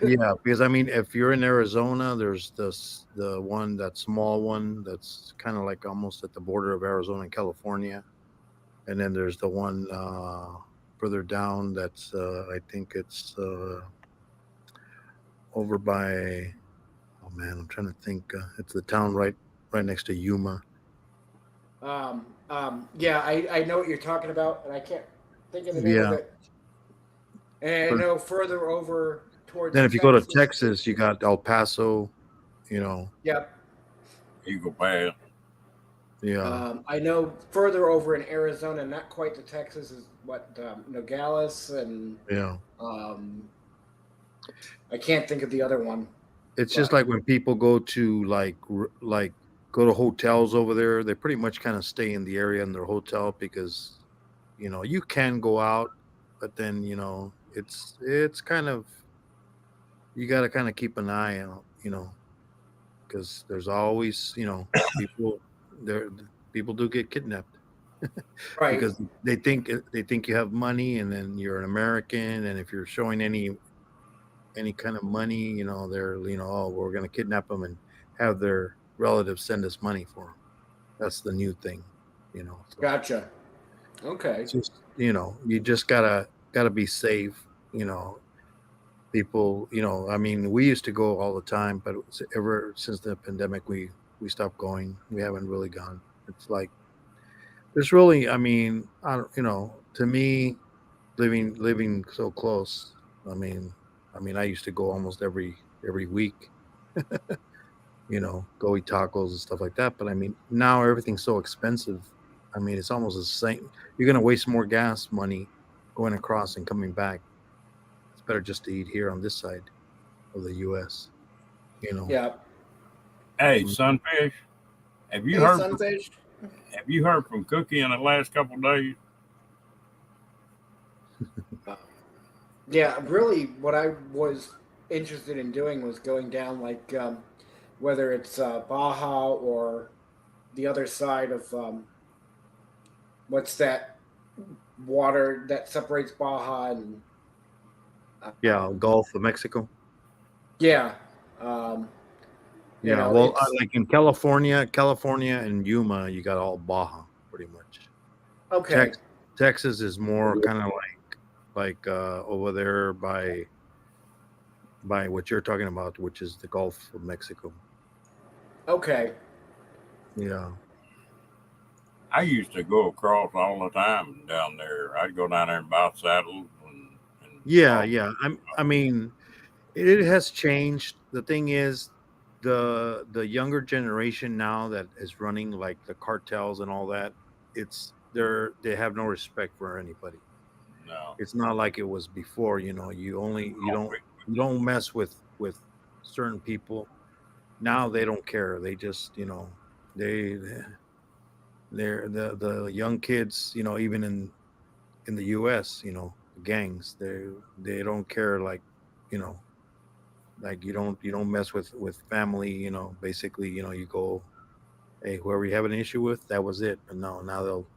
[SPEAKER 4] Yeah, because I mean, if you're in Arizona, there's that small one that's kind of like almost at the border of Arizona and California, and then there's the one further down that's I think it's over by. Oh man, I'm trying to think. It's the town right next to Yuma.
[SPEAKER 3] Yeah, I know what you're talking about, and I can't think of the name of
[SPEAKER 4] Yeah.
[SPEAKER 3] it. And I know further over towards
[SPEAKER 4] Then if you go to
[SPEAKER 3] Texas.
[SPEAKER 4] Texas, you got El Paso.
[SPEAKER 3] Yep.
[SPEAKER 1] Eagle Pass.
[SPEAKER 4] Yeah.
[SPEAKER 3] I know further over in Arizona, not quite to Texas, is what Nogales and
[SPEAKER 4] Yeah.
[SPEAKER 3] I can't think of the other one.
[SPEAKER 4] It's just like when people go to like go to hotels over there, they pretty much kind of stay in the area in their hotel because you can go out, but then it's kind of you got to kind of keep an eye out, because there's always people there. people do get kidnapped
[SPEAKER 3] Right.
[SPEAKER 4] because they think you have money, and then you're an American, and if you're showing any kind of money, they're oh, we're going to kidnap them and have their relatives send us money for them. That's the new thing, So
[SPEAKER 3] Gotcha. Okay.
[SPEAKER 4] it's just you just gotta be safe. People. I mean, we used to go all the time, but ever since the pandemic, we stopped going. We haven't really gone. It's like there's really, I mean, I don't, to me, living so close. I mean, I used to go almost every week. Go eat tacos and stuff like that. But I mean, now everything's so expensive. I mean, it's almost the same. You're gonna waste more gas money going across and coming back. It's better just to eat here on this side of the U.S. You know.
[SPEAKER 3] Yeah.
[SPEAKER 1] Hey,
[SPEAKER 4] Mm.
[SPEAKER 1] Sunfish, have you
[SPEAKER 3] Hey,
[SPEAKER 1] heard
[SPEAKER 3] Sunfish.
[SPEAKER 1] from Cookie in the last couple of days?
[SPEAKER 3] Yeah, really, what I was interested in doing was going down, like, whether it's Baja or the other side of what's that water that separates Baja and
[SPEAKER 4] Yeah, Gulf of Mexico.
[SPEAKER 3] yeah, um,
[SPEAKER 4] Yeah, well,
[SPEAKER 3] it's
[SPEAKER 4] like in California and Yuma, you got all Baja pretty much.
[SPEAKER 3] okay.
[SPEAKER 4] Texas is more kind of like over there by what you're talking about, which is the Gulf of Mexico.
[SPEAKER 3] Okay.
[SPEAKER 4] Yeah,
[SPEAKER 1] I used to go across all the time down there. I'd go down there and buy saddles and
[SPEAKER 4] yeah,
[SPEAKER 1] all.
[SPEAKER 4] yeah. I mean, it has changed. The thing is, the younger generation now that is running like the cartels and all that, they have no respect for anybody.
[SPEAKER 1] No,
[SPEAKER 4] It's not like it was before. You don't mess with certain people. Now they don't care. They just they they're the young kids. Even in the U.S. Gangs. They don't care. You know like you don't mess with family. Basically, you go, hey, whoever you have an issue with, that was it. But no, now they'll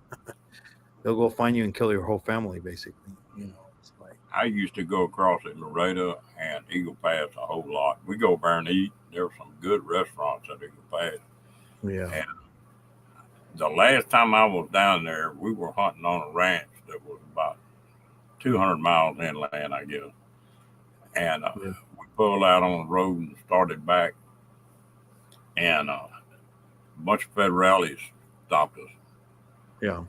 [SPEAKER 4] go find you and kill your whole family. Basically, it's like
[SPEAKER 1] I used to go across at Laredo and Eagle Pass a whole lot. We go over and eat. There were some good restaurants at Eagle Pass.
[SPEAKER 4] yeah,
[SPEAKER 1] And the last time I was down there, we were hunting on a ranch that was about 200 miles inland, I guess. And
[SPEAKER 4] yeah,
[SPEAKER 1] we pulled out on the road and started back, and a bunch of federales stopped us.
[SPEAKER 4] yeah,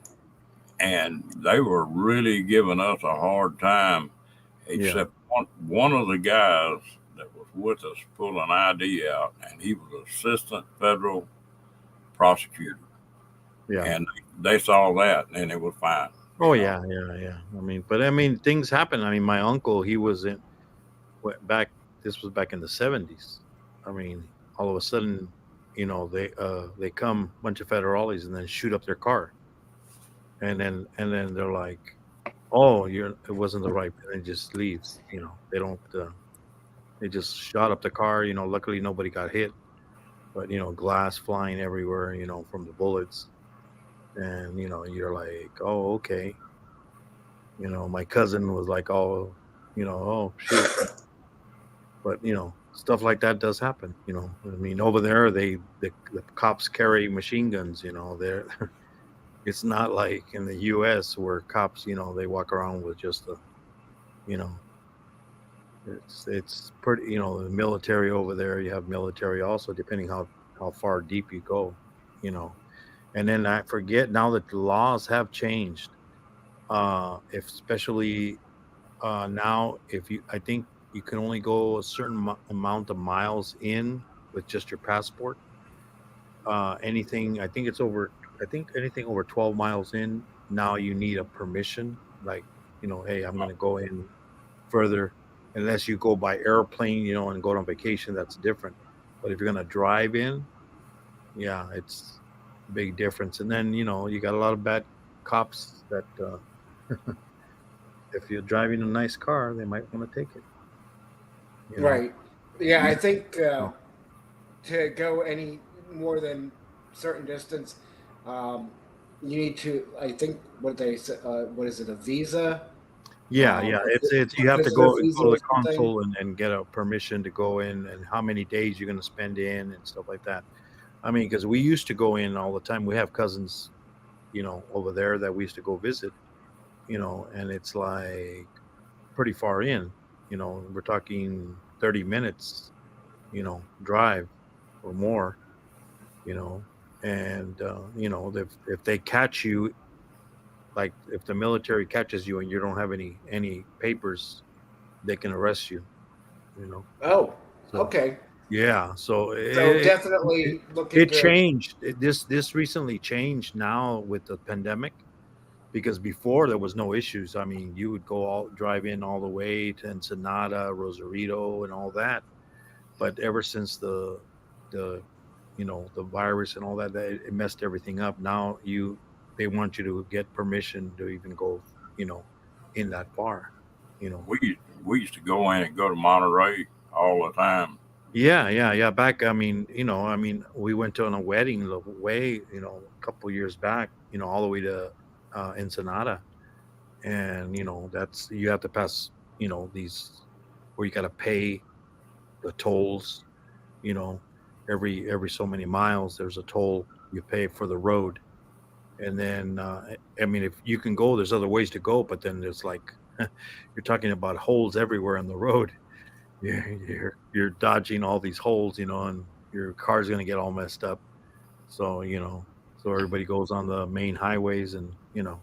[SPEAKER 1] And they were really giving us a hard time,
[SPEAKER 4] yeah,
[SPEAKER 1] except one of the guys that was with us pulled an ID out, and he was assistant federal prosecutor.
[SPEAKER 4] yeah.
[SPEAKER 1] And they saw that, and it was fine.
[SPEAKER 4] Oh yeah, yeah, yeah. But things happen. My uncle, he was back. This was back in the '70s. All of a sudden, they come bunch of federales and then shoot up their car, and then they're like, "Oh, it wasn't the right," and it just leaves. They don't. They just shot up the car. Luckily nobody got hit, but glass flying everywhere. From the bullets, and you're like, "Oh, okay." My cousin was like, "Oh, oh shoot," but stuff like that does happen. Over there the cops carry machine guns. They're it's not like in the U.S. where cops, they walk around with just a, you know, it's pretty, the military over there. You have military also, depending how far deep you go, you know. And then I forget now that the laws have changed. If especially now, if you, I think you can only go a certain amount of miles in with just your passport. Anything, I think it's over. I think anything over 12 miles in, now you need a permission. Like, hey, I'm going to go in further. Unless you go by airplane, and go on vacation, that's different. But if you're going to drive in, yeah, it's a big difference. And then, you got a lot of bad cops that if you're driving a nice car, they might want to take it, you know.
[SPEAKER 3] Right. Yeah, I think
[SPEAKER 4] Oh,
[SPEAKER 3] to go any more than certain distance, um, you need to. I think what they say. What is it? A visa?
[SPEAKER 4] Yeah, yeah. It's you
[SPEAKER 3] A
[SPEAKER 4] have to
[SPEAKER 3] visitor
[SPEAKER 4] go
[SPEAKER 3] visa
[SPEAKER 4] to
[SPEAKER 3] or
[SPEAKER 4] the
[SPEAKER 3] something.
[SPEAKER 4] consul and get a permission to go in, and how many days you're going to spend in and stuff like that. I mean, because we used to go in all the time. We have cousins, over there that we used to go visit, and it's like pretty far in. We're talking 30 minutes, drive or more, you know, and if they catch you, like if the military catches you and you don't have any papers, they can arrest you. You know,
[SPEAKER 3] Oh,
[SPEAKER 4] so
[SPEAKER 3] okay.
[SPEAKER 4] yeah, so
[SPEAKER 3] So
[SPEAKER 4] it,
[SPEAKER 3] definitely look
[SPEAKER 4] it
[SPEAKER 3] into.
[SPEAKER 4] changed. This recently changed now with the pandemic, because before there was no issues. I mean, you would go all drive in all the way to Ensenada, Rosarito, and all that. But ever since the the virus and all that, it messed everything up. Now they want you to get permission to even go, you know, in that far. You know.
[SPEAKER 1] We used to go in and go to Monterey all the time.
[SPEAKER 4] Yeah, yeah, yeah. Back, we went to on a wedding the way, a couple years back, all the way to Ensenada, and that's you have to pass, these where you got to pay the tolls, you know, every so many miles there's a toll you pay for the road, and then I mean, if you can go, there's other ways to go, but then there's like you're talking about holes everywhere on the road. You're dodging all these holes, and your car's gonna get all messed up. So, so everybody goes on the main highways, and you're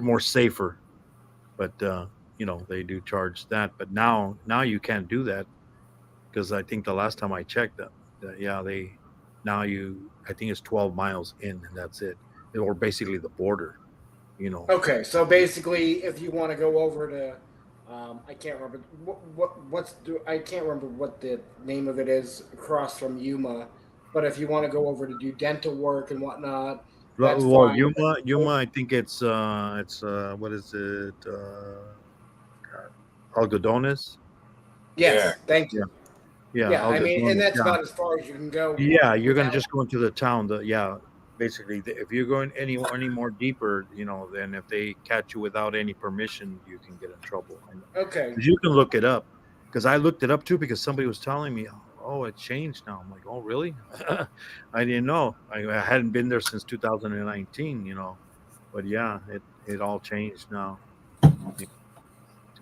[SPEAKER 4] more safer. But they do charge that. But now you can't do that, because I think the last time I checked that yeah, they now you I think it's 12 miles in, and that's it. Or basically the border, you know.
[SPEAKER 3] Okay, so basically, if you want to go over to, I can't remember I can't remember what the name of it is across from Yuma, but if you want to go over to do dental work and whatnot, that's
[SPEAKER 4] Well,
[SPEAKER 3] fine.
[SPEAKER 4] Yuma, I think it's what is it? God, Algodones.
[SPEAKER 1] Yeah,
[SPEAKER 3] Yes, thank
[SPEAKER 4] Yeah,
[SPEAKER 3] you.
[SPEAKER 4] yeah,
[SPEAKER 3] Yeah, I mean, and
[SPEAKER 4] Algodones.
[SPEAKER 3] that's
[SPEAKER 4] Yeah,
[SPEAKER 3] about as far as you can go
[SPEAKER 4] yeah. You're gonna
[SPEAKER 3] without.
[SPEAKER 4] just go into the town. Yeah, basically, if you're going any more deeper, then if they catch you without any permission, you can get in trouble. I know.
[SPEAKER 3] Okay,
[SPEAKER 4] 'Cause you can look it up. Because I looked it up too, because somebody was telling me, "Oh, it changed now." I'm like, "Oh, really?" I didn't know. I hadn't been there since 2019. But yeah, it all changed now,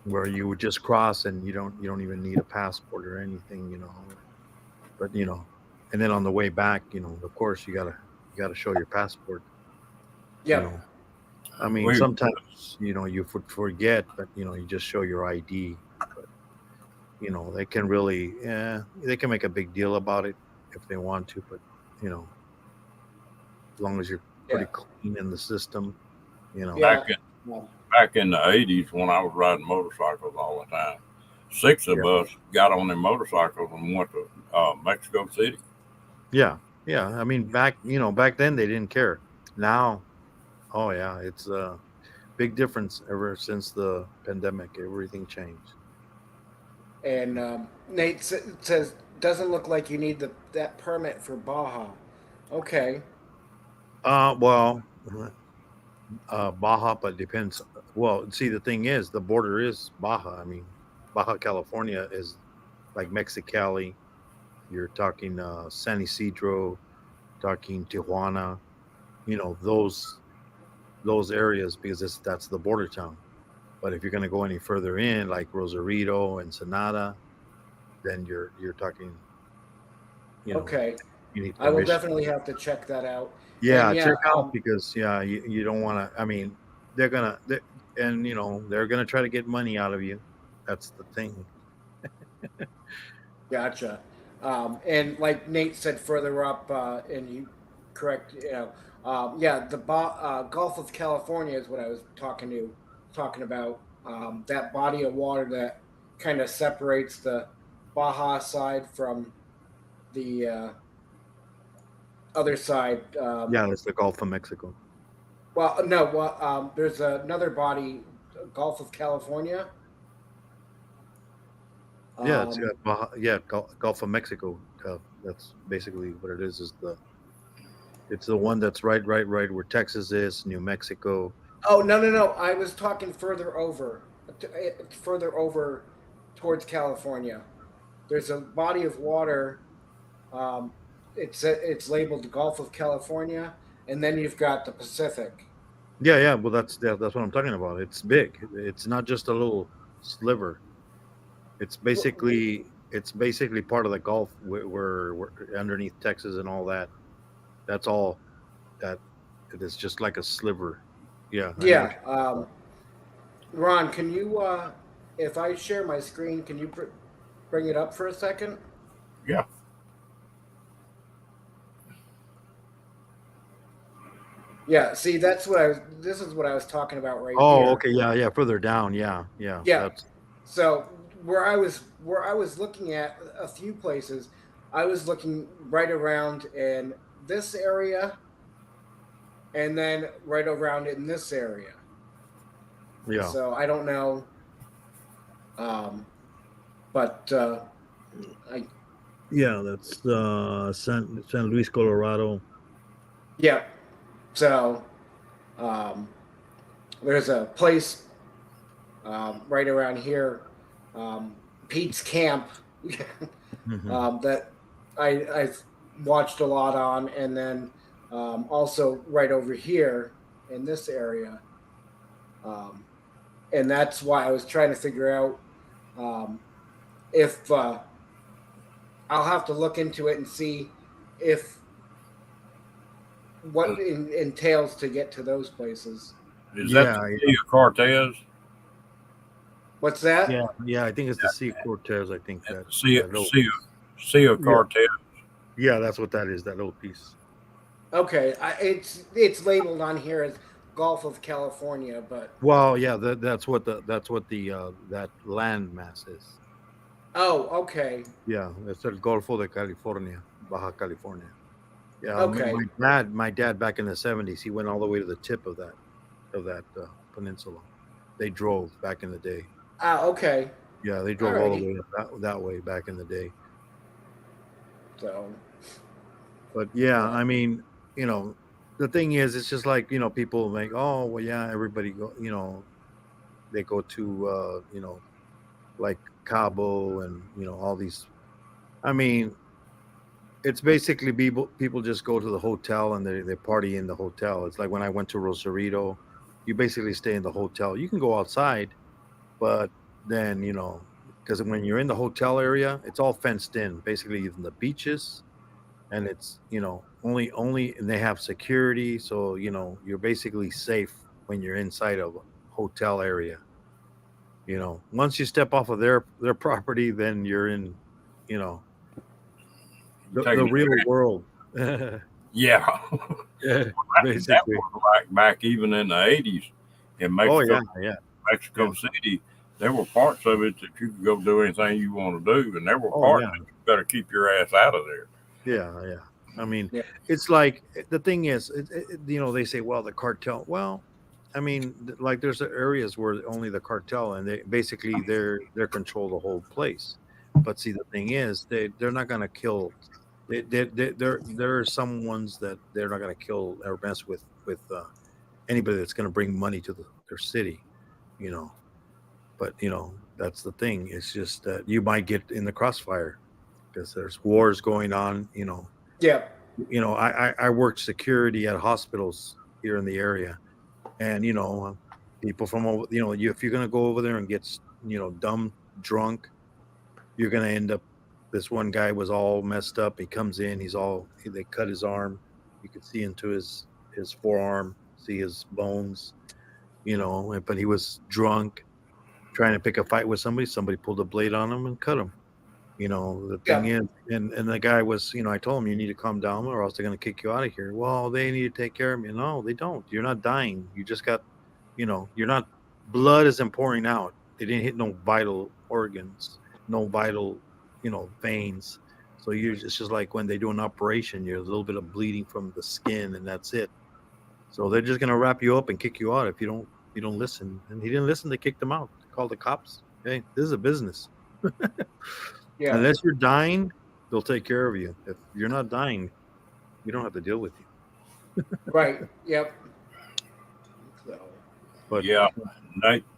[SPEAKER 4] where you would just cross and you don't even need a passport or anything. But and then on the way back, of course you gotta show your passport. You
[SPEAKER 3] yep,
[SPEAKER 4] know, I mean,
[SPEAKER 1] we
[SPEAKER 4] sometimes you would forget, but you just show your ID. But they can really, yeah, they can make a big deal about it if they want to, but you know, as long as you're
[SPEAKER 3] yeah,
[SPEAKER 4] pretty clean in the system, you know.
[SPEAKER 1] back
[SPEAKER 3] yeah.
[SPEAKER 1] in
[SPEAKER 3] Um,
[SPEAKER 1] back in the '80s when I was riding motorcycles all the time. Six
[SPEAKER 4] Yeah,
[SPEAKER 1] of us got on their motorcycles and went to Mexico City.
[SPEAKER 4] yeah, yeah. I mean, back then they didn't care. Now, oh yeah, it's a big difference ever since the pandemic. Everything changed.
[SPEAKER 3] and Nate says doesn't look like you need that permit for Baja. Okay,
[SPEAKER 4] Well, Baja, but depends. Well, see, the thing is, the border is Baja. I mean, Baja California is like Mexicali. You're talking San Isidro, talking Tijuana. Those areas, because that's the border town. But if you're going to go any further in, like Rosarito and Sonata, then you're talking. You know,
[SPEAKER 3] okay.
[SPEAKER 4] you need
[SPEAKER 3] I will
[SPEAKER 4] permission.
[SPEAKER 3] definitely have to check that out. And
[SPEAKER 4] Yeah,
[SPEAKER 3] yeah,
[SPEAKER 4] check out, because yeah, you don't want to. I mean, they're gonna, they and they're gonna try to get money out of you. That's the thing.
[SPEAKER 3] gotcha. And like Nate said further up, and you correct, yeah, Gulf of California is what I was talking about. That body of water that kind of separates the Baja side from the other side.
[SPEAKER 4] Yeah, that's the Gulf of Mexico.
[SPEAKER 3] Well, no, well, there's another body, Gulf of California.
[SPEAKER 4] Yeah, it's
[SPEAKER 3] Um,
[SPEAKER 4] Baja, yeah, Gulf of Mexico. That's basically what it is. Is the It's the one that's right where Texas is, New Mexico.
[SPEAKER 3] Oh, no. I was talking further over towards California. There's a body of water. Um, it's labeled the Gulf of California, and then you've got the Pacific.
[SPEAKER 4] Yeah. Well, that's what I'm talking about. It's big. It's not just a little sliver. It's basically part of the Gulf where underneath Texas and all that. That's all that it is just like a sliver. Yeah, I know what
[SPEAKER 3] Yeah. Ron, can you, if I share my screen, can you bring it up for a second?
[SPEAKER 1] Yeah.
[SPEAKER 3] Yeah. See, this is what I was talking about right
[SPEAKER 4] Oh,
[SPEAKER 3] here.
[SPEAKER 4] okay, yeah, further down, yeah.
[SPEAKER 3] Yeah.
[SPEAKER 4] That's
[SPEAKER 3] So where I was looking at a few places, I was looking right around in this area, and then right around in this area.
[SPEAKER 4] yeah.
[SPEAKER 3] So I don't know, um, but I
[SPEAKER 4] Yeah, that's San Luis, Colorado.
[SPEAKER 3] yeah. So um, there's a place right around here, Pete's Camp,
[SPEAKER 4] Hmm.
[SPEAKER 3] that I've watched a lot on, and then also right over here in this area, um, and that's why I was trying to figure out um, if I'll have to look into it and see if what
[SPEAKER 1] Uh,
[SPEAKER 3] it entails to get to those places.
[SPEAKER 1] Is that the
[SPEAKER 4] Yeah,
[SPEAKER 1] Sea of Cortez?
[SPEAKER 3] What's that?
[SPEAKER 4] yeah. I think it's the Sea of Cortez. I think
[SPEAKER 1] At
[SPEAKER 4] that
[SPEAKER 1] the Sea,
[SPEAKER 4] that little.
[SPEAKER 1] sea of
[SPEAKER 4] Yeah,
[SPEAKER 1] Cortez.
[SPEAKER 4] yeah. That's what that is. That little piece.
[SPEAKER 3] Okay, it's labeled on here as Gulf of California, but
[SPEAKER 4] Well, yeah. That's what the that land mass is.
[SPEAKER 3] oh, okay,
[SPEAKER 4] Yeah, that's el Golfo de California, Baja California. Yeah,
[SPEAKER 3] okay,
[SPEAKER 4] my dad back in the '70s, he went all the way to the tip of that peninsula. They drove back in the day.
[SPEAKER 3] okay,
[SPEAKER 4] Yeah, they drove all the
[SPEAKER 3] alrighty.
[SPEAKER 4] way that way back in the day.
[SPEAKER 3] So,
[SPEAKER 4] But yeah,
[SPEAKER 3] uh,
[SPEAKER 4] I mean, you know, the thing is, it's just like people like, oh well, yeah, everybody go, they go to like Cabo and all these. I mean, it's basically people just go to the hotel and they party in the hotel. It's like when I went to Rosarito, you basically stay in the hotel. You can go outside, but then because when you're in the hotel area, it's all fenced in, basically even the beaches, and it's only and they have security, so you're basically safe when you're inside of a hotel area. Once you step off of their property, then you're in you know the
[SPEAKER 1] Taking it.
[SPEAKER 4] real world. Yeah,
[SPEAKER 1] Yeah. That
[SPEAKER 4] basically.
[SPEAKER 1] was back even in the 80s in
[SPEAKER 4] Oh
[SPEAKER 1] Mexico,
[SPEAKER 4] yeah. Yeah.
[SPEAKER 1] Mexico City. There were parts of it that you could go do anything you want to do, and there were
[SPEAKER 4] Oh
[SPEAKER 1] parts
[SPEAKER 4] yeah.
[SPEAKER 1] that you better keep your ass out of there.
[SPEAKER 4] Yeah. I mean,
[SPEAKER 3] yeah,
[SPEAKER 4] it's like the thing is, they say, well, the cartel. Well, I mean, like there's areas where only the cartel, and they basically they're control the whole place. But see, the thing is, they're not gonna kill. There are some ones that they're not gonna kill or mess with anybody that's gonna bring money to their city. You know, but that's the thing. It's just that you might get in the crossfire because there's wars going on.
[SPEAKER 3] yeah,
[SPEAKER 4] I worked security at hospitals here in the area, and people from over, if you're gonna go over there and get dumb drunk, you're gonna end up. This one guy was all messed up. He comes in, they cut his arm. You could see into his forearm, see his bones, but he was drunk, trying to pick a fight with somebody. Somebody pulled a blade on him and cut him. The thing
[SPEAKER 3] yeah,
[SPEAKER 4] is, and the guy was, I told him, you need to calm down or else they're going to kick you out of here. Well, they need to take care of me. No, they don't. You're not dying. You just got, you're not, blood isn't pouring out. They didn't hit no vital organs, no vital, veins. So it's just like when they do an operation, you're a little bit of bleeding from the skin and that's it. So they're just going to wrap you up and kick you out if you don't listen. And he didn't listen. They kicked him out. Called the cops. Hey, this is a business.
[SPEAKER 3] yeah.
[SPEAKER 4] Unless you're dying, they'll take care of you. If you're not dying, we don't have to deal with you.
[SPEAKER 3] Right. Yep. So,
[SPEAKER 4] But
[SPEAKER 1] Yeah,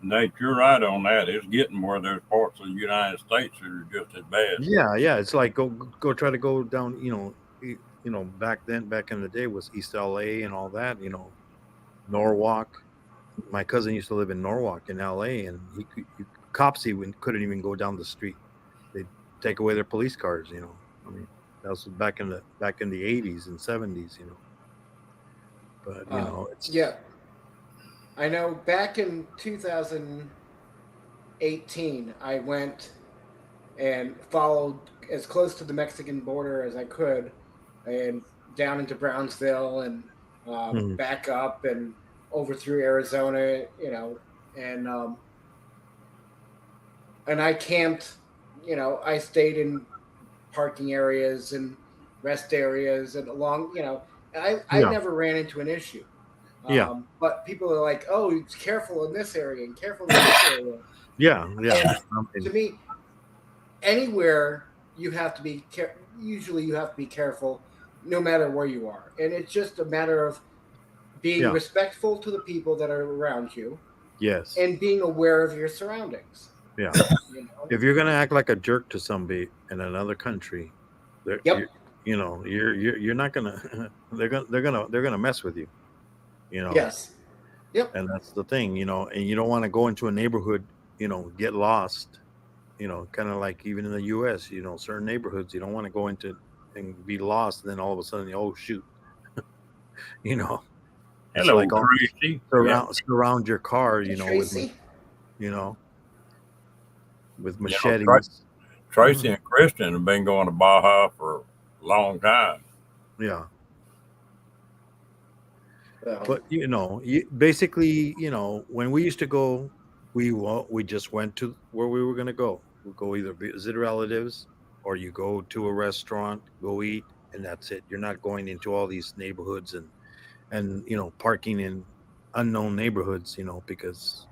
[SPEAKER 1] Nate, you're right on that. It's getting where there's parts of the United States that are just as bad.
[SPEAKER 4] yeah, it's like go try to go down. Back in the day was East LA and all that. Norwalk. My cousin used to live in Norwalk in LA, and cops even couldn't even go down the street. They'd take away their police cars. I mean, that was back in the 80s and 70s. But it's
[SPEAKER 3] yeah, I know back in 2018, I went and followed as close to the Mexican border as I could, and down into Brownsville and
[SPEAKER 4] Mhm.
[SPEAKER 3] back up and over through Arizona, and I camped. I stayed in parking areas and rest areas and along. I
[SPEAKER 4] Yeah,
[SPEAKER 3] never ran into an issue.
[SPEAKER 4] yeah,
[SPEAKER 3] But people are like, "Oh, it's careful in this area and careful in this area."
[SPEAKER 4] yeah.
[SPEAKER 3] And to me, anywhere you have to be usually you have to be careful no matter where you are, and it's just a matter of being
[SPEAKER 4] Yeah.
[SPEAKER 3] respectful to the people that are around you
[SPEAKER 4] Yes.
[SPEAKER 3] and being aware of your surroundings.
[SPEAKER 4] Yeah.
[SPEAKER 3] You know.
[SPEAKER 4] If you're gonna act like a jerk to somebody in another country, they're you
[SPEAKER 3] Yep.
[SPEAKER 4] you're not gonna they're gonna mess with you. You know,
[SPEAKER 3] Yes. Yep.
[SPEAKER 4] and that's the thing. And you don't want to go into a neighborhood. Get lost. Kind of like even in the U.S. Certain neighborhoods you don't want to go into and be lost, and then all of a sudden, oh shoot, you know, it's
[SPEAKER 1] Hello,
[SPEAKER 4] like all
[SPEAKER 1] Tracy. Yeah,
[SPEAKER 4] surround your car,
[SPEAKER 3] Hey,
[SPEAKER 4] with
[SPEAKER 3] Tracy.
[SPEAKER 4] you know with
[SPEAKER 1] you know, Tra-
[SPEAKER 4] machetes.
[SPEAKER 1] Tracy and Christian have been going to Baja for a long time.
[SPEAKER 4] Yeah.
[SPEAKER 3] Well,
[SPEAKER 4] But basically, when we used to go, we just went to where we were going to go. We go either visit relatives, or you go to a restaurant, go eat, and that's it. You're not going into all these neighborhoods and parking in unknown neighborhoods. Because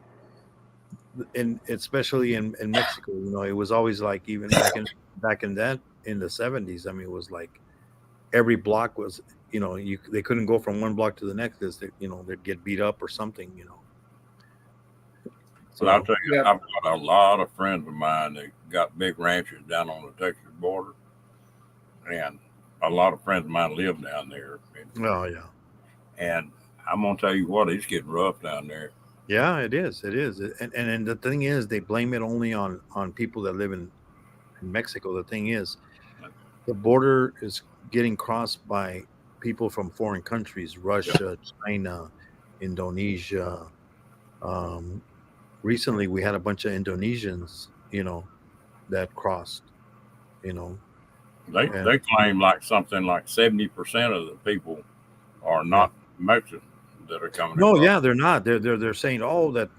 [SPEAKER 4] especially in Mexico, it was always like, even back in that in the 70s. I mean, it was like every block was, they couldn't go from one block to the next because they'd get beat up or something.
[SPEAKER 1] But I'll
[SPEAKER 4] So
[SPEAKER 1] tell you,
[SPEAKER 3] yep.
[SPEAKER 1] I've got a lot of friends of mine that got big ranches down on the Texas border, and a lot of friends of mine live down there.
[SPEAKER 4] oh yeah,
[SPEAKER 1] And I'm gonna tell you what, it's getting rough down there.
[SPEAKER 4] yeah, it is, and the thing is, they blame it only on people that live in Mexico. The thing is, the border is getting crossed by people from foreign countries:
[SPEAKER 1] Yeah,
[SPEAKER 4] Russia, China, Indonesia. um Recently we had a bunch of Indonesians, that crossed, you know and
[SPEAKER 1] they claim like something like 70% of the people are
[SPEAKER 4] yeah.
[SPEAKER 1] not Mexicans that are coming
[SPEAKER 4] No,
[SPEAKER 1] across.
[SPEAKER 4] yeah, they're not. They're saying, oh, that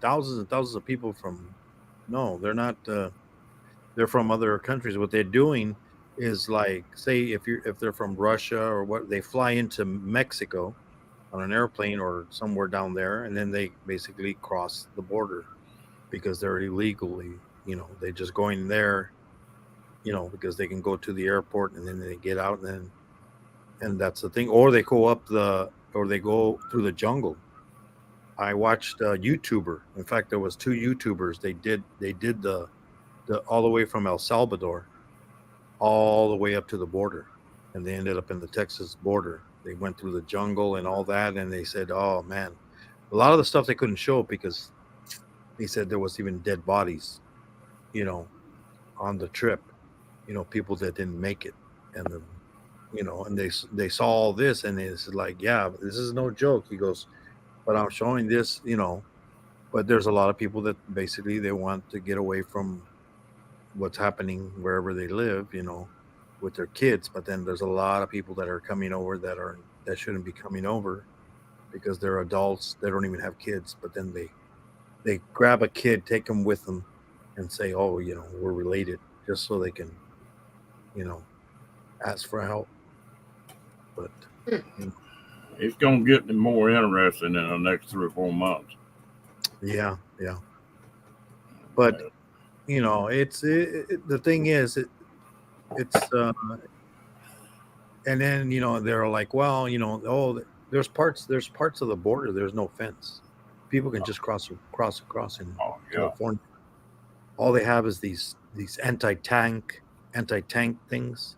[SPEAKER 4] thousands and thousands of people from. No, they're not. They're from other countries. What they're doing is, like, say if they're from Russia or what, they fly into Mexico on an airplane or somewhere down there, and then they basically cross the border because they're illegally. They just going there, because they can go to the airport and then they get out, and that's the thing. Or they go through the jungle. I watched a YouTuber. In fact, there was two YouTubers. They did the all the way from El Salvador all the way up to the border, and they ended up in the Texas border. They went through the jungle and all that, and they said, "Oh man, a lot of the stuff they couldn't show because they said there was even dead bodies, you know, on the trip. People that didn't make it, and and they saw all this, and it's like, yeah, this is no joke." He goes, "But I'm showing this, but there's a lot of people that basically they want to get away from what's happening wherever they live, with their kids. But then there's a lot of people that are coming over that shouldn't be coming over because they're adults. They don't even have kids, but then they grab a kid, take them with them, and say, "Oh, we're related," just so they can, you know, ask for help. But you know,
[SPEAKER 1] It's gonna get more interesting in the next 3 or 4 months.
[SPEAKER 4] yeah, yeah. But the thing is, it's and then they're like, well, oh, there's parts of the border. There's no fence. People can just cross in
[SPEAKER 1] Oh yeah.
[SPEAKER 4] California. All they have is these anti-tank things,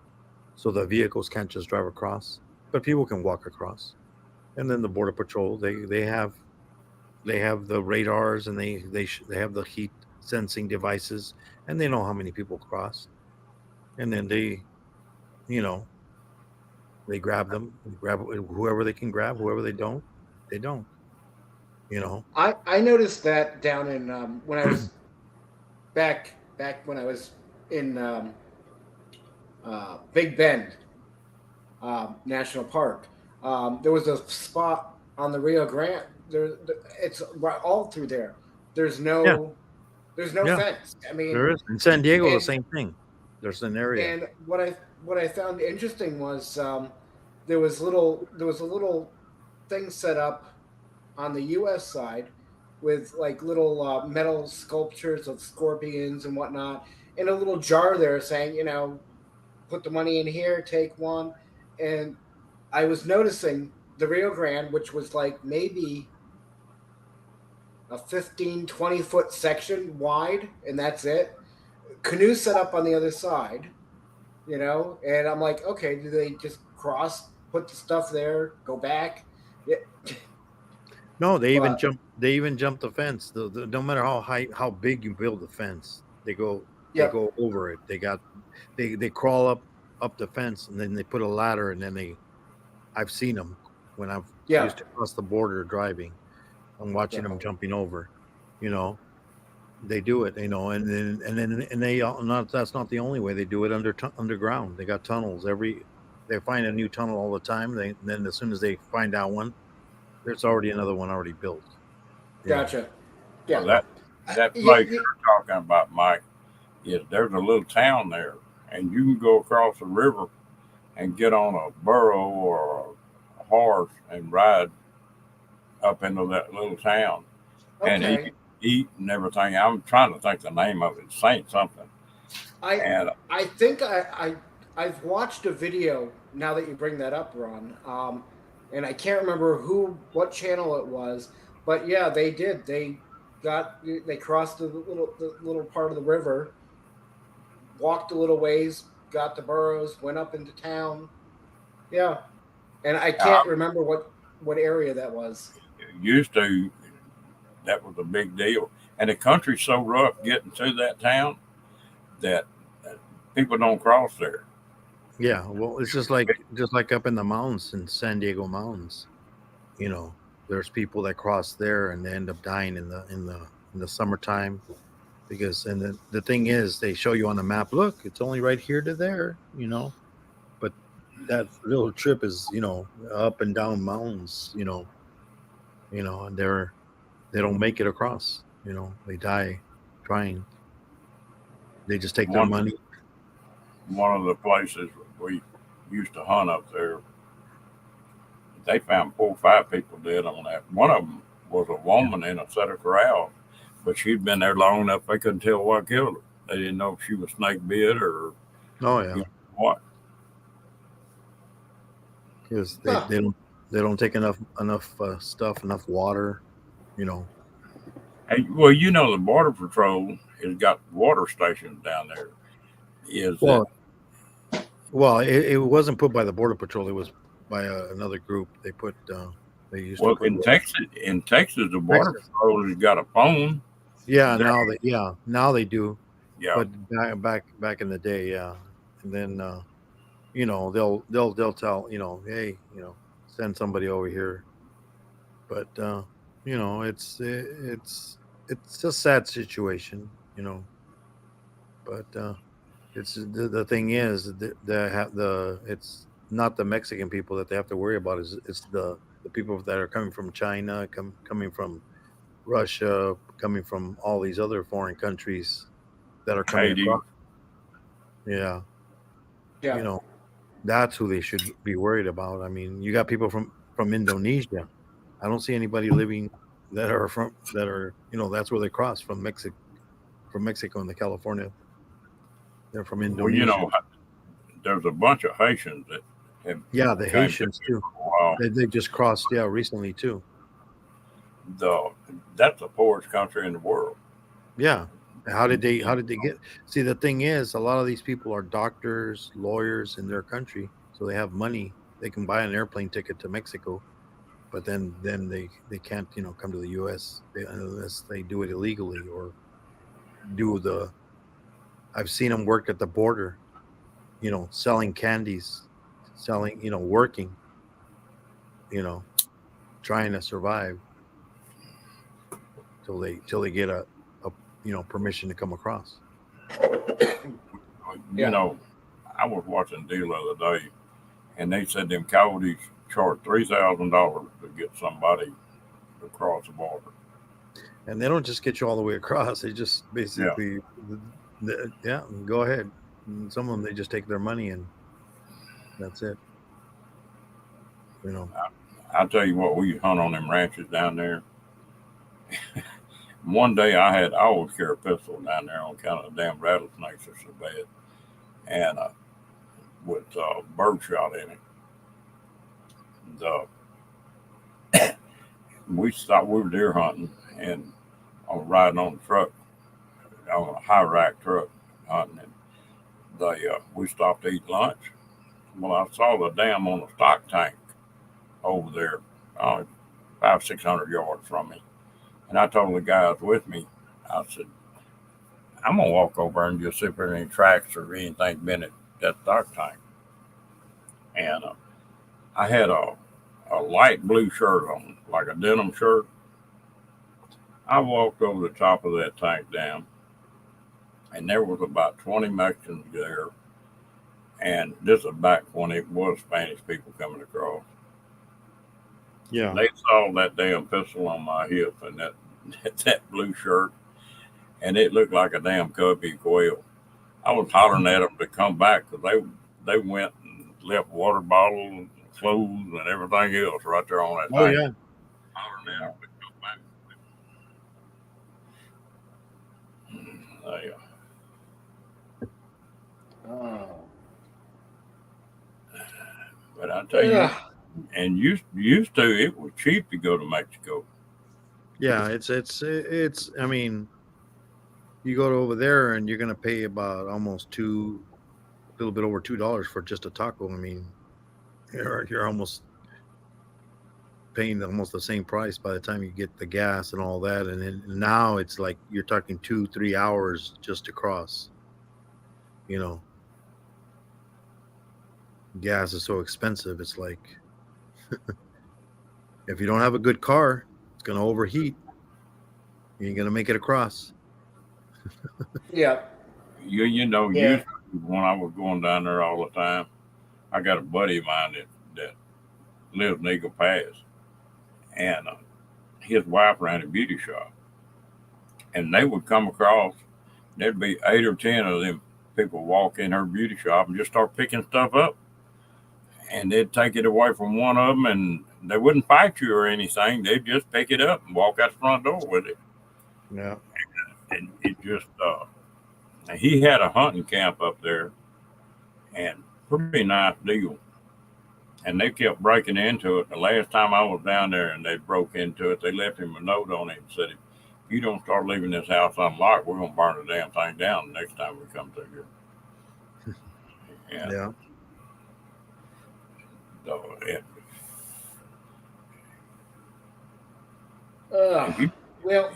[SPEAKER 4] so the vehicles can't just drive across, but people can walk across. And then the border patrol, they have the radars, and they have the heat sensing devices, and they know how many people cross, and then you know they grab them, grab whoever they can grab, whoever they don't. You know.
[SPEAKER 3] I noticed that down in when I was back when I was in Big Bend National Park. There was a spot on the Rio Grande. It's right all through there. There's
[SPEAKER 4] Yeah,
[SPEAKER 3] no there's no
[SPEAKER 4] yeah,
[SPEAKER 3] fence. I mean,
[SPEAKER 4] there is in San Diego the
[SPEAKER 3] and
[SPEAKER 4] same thing. There's an area.
[SPEAKER 3] and what I found interesting was there was a little thing set up on the U.S. side with like little metal sculptures of scorpions and whatnot, and a little jar there saying, put the money in here, take one. And I was noticing the Rio Grande, which was like maybe a 15, 20 foot section wide, and that's it. Canoes set up on the other side, and I'm like, okay, do they just cross, put the stuff there, go back? Yeah,
[SPEAKER 4] No,
[SPEAKER 3] but
[SPEAKER 4] They even jump the fence. No matter how big you build the fence, they
[SPEAKER 3] yep,
[SPEAKER 4] go over it. They crawl up the fence, and then they put a ladder, and then I've seen them when I've
[SPEAKER 3] yeah,
[SPEAKER 4] used to cross the border driving. I'm watching them
[SPEAKER 3] definitely.
[SPEAKER 4] jumping over. You know, they do it. And they not that's not the only way they do it underground. They got tunnels They find a new tunnel all the time. Then as soon as they find out one, there's already another one already built. You know.
[SPEAKER 3] Gotcha.
[SPEAKER 1] Well,
[SPEAKER 3] Yeah.
[SPEAKER 1] that
[SPEAKER 3] You,
[SPEAKER 1] place
[SPEAKER 3] you,
[SPEAKER 1] you're talking about, Mike, is there's a little town there, and you can go across the river and get on a burro or a horse and ride up into that little town and
[SPEAKER 3] okay.
[SPEAKER 1] eat and everything. I'm trying to think the name of it, Saint something.
[SPEAKER 3] I
[SPEAKER 1] And
[SPEAKER 3] I think I've watched a video now that you bring that up, Ron. And I can't remember what channel it was, but yeah, they did. They crossed the little part of the river, walked a little ways, got the burros, went up into town. Yeah, and I can't
[SPEAKER 1] I
[SPEAKER 3] remember what area that was.
[SPEAKER 1] used to, that was a big deal. And the country's so rough getting to that town that people don't cross there.
[SPEAKER 4] Yeah, well, it's just like up in the mountains in San Diego mountains. You know, there's people that cross there and they end up dying in the summertime because and the thing is they show you on the map, look, it's only right here to there. But that little trip is, up and down mountains, and they don't make it across, they die trying. They just take their
[SPEAKER 1] One
[SPEAKER 4] money.
[SPEAKER 1] one of the places we used to hunt up there, they found 4 or 5 people dead on that. One of them was a
[SPEAKER 4] Yeah.
[SPEAKER 1] woman in a set of corrals, but she'd been there long enough they couldn't tell what killed her. They didn't know if she was snake bit or
[SPEAKER 4] Oh
[SPEAKER 1] you
[SPEAKER 4] yeah,
[SPEAKER 1] know what.
[SPEAKER 4] because
[SPEAKER 3] Huh.
[SPEAKER 4] they don't take enough stuff, enough water, you know.
[SPEAKER 1] Hey, well, the border patrol has got water stations down there. Is that
[SPEAKER 4] Well, it wasn't put by the border patrol. It was by another group. They used to
[SPEAKER 1] well
[SPEAKER 4] put
[SPEAKER 1] in Texas the border
[SPEAKER 4] Texas.
[SPEAKER 1] patrol has got a phone.
[SPEAKER 4] Yeah,
[SPEAKER 1] There,
[SPEAKER 4] now they do,
[SPEAKER 1] yeah.
[SPEAKER 4] but back in the day, yeah. And then they'll tell hey, send somebody over here. But it's a sad situation, But it's the thing is the it's not the Mexican people that they have to worry about. It's the people that are coming from China, coming from Russia, coming from all these other foreign countries that are coming
[SPEAKER 1] Haiti.
[SPEAKER 4] across. Yeah, you
[SPEAKER 3] Yeah.
[SPEAKER 4] know that's who they should be worried about. I mean, you got people from Indonesia. I don't see anybody living that are that's where they cross from Mexico into California. They're from
[SPEAKER 1] Well,
[SPEAKER 4] Indonesia.
[SPEAKER 1] there's a bunch of Haitians that
[SPEAKER 4] Yeah, the
[SPEAKER 1] came
[SPEAKER 4] Haitians too.
[SPEAKER 1] for a while.
[SPEAKER 4] They just crossed, yeah, recently too.
[SPEAKER 1] That's the poorest country in the world.
[SPEAKER 4] Yeah. How did they get? See, the thing is, a lot of these people are doctors, lawyers in their country, so they have money. They can buy an airplane ticket to Mexico, but then they can't, come to the U.S. Unless they do it illegally or do the. I've seen them work at the border, selling candies, selling, working, you know, trying to survive till they get a permission to come across.
[SPEAKER 1] You know, I was watching a deal the other day, and they said them coyotes charge $3,000 to get somebody across the border.
[SPEAKER 4] And they don't just get you all the way across. They just basically, go ahead. And some of them, they just take their money and that's it.
[SPEAKER 1] I tell you what, we hunt on them ranches down there. One day I always carry a pistol down there on account of the damn rattlesnakes are so bad, and with birdshot in it. We were deer hunting, and I was riding on the truck, on a high rack truck hunting, and we stopped to eat lunch. Well, I saw the dam on the stock tank over there, 500-600 yards from me. And I told the guys with me, I said, I'm going to walk over and just see if there's any tracks or anything been at that stock tank. And I had a light blue shirt on, like a denim shirt. I walked over the top of that tank dam, and there was about 20 Mexicans there. And this is back when it was Spanish people coming across.
[SPEAKER 4] Yeah.
[SPEAKER 1] They saw that damn pistol on my hip and that blue shirt, and it looked like a damn cubby quail. I was hollering at them to come back because they went and left water bottles and clothes and everything else right there on that
[SPEAKER 4] Oh,
[SPEAKER 1] tank.
[SPEAKER 4] yeah.
[SPEAKER 1] Hollering at them to come back.
[SPEAKER 3] Oh.
[SPEAKER 1] But I tell you, and used to, it was cheap to go to Mexico.
[SPEAKER 4] Yeah, it's. I mean, you go over there and you're gonna pay about almost a little bit over $2 for just a taco. I mean, you're almost paying almost the same price by the time you get the gas and all that. And then now it's like you're talking 2-3 hours just to cross. Gas is so expensive. It's like if you don't have a good car, it's gonna overheat. You ain't gonna make it across.
[SPEAKER 3] Yeah.
[SPEAKER 1] Used to, when I was going down there all the time, I got a buddy of mine that lives in Eagle Pass, and his wife ran a beauty shop, and they would come across. There'd be 8 or 10 of them people walk in her beauty shop and just start picking stuff up, and they'd take it away from one of them, and they wouldn't fight you or anything. They'd just pick it up and walk out the front door with it.
[SPEAKER 4] Yeah.
[SPEAKER 1] And it just he had a hunting camp up there, and pretty nice deal. And they kept breaking into it. The last time I was down there and they broke into it, they left him a note on it and said, if you don't start leaving this house unlocked, we're going to burn the damn thing down the next time we come through here.
[SPEAKER 4] Yeah.
[SPEAKER 3] Well,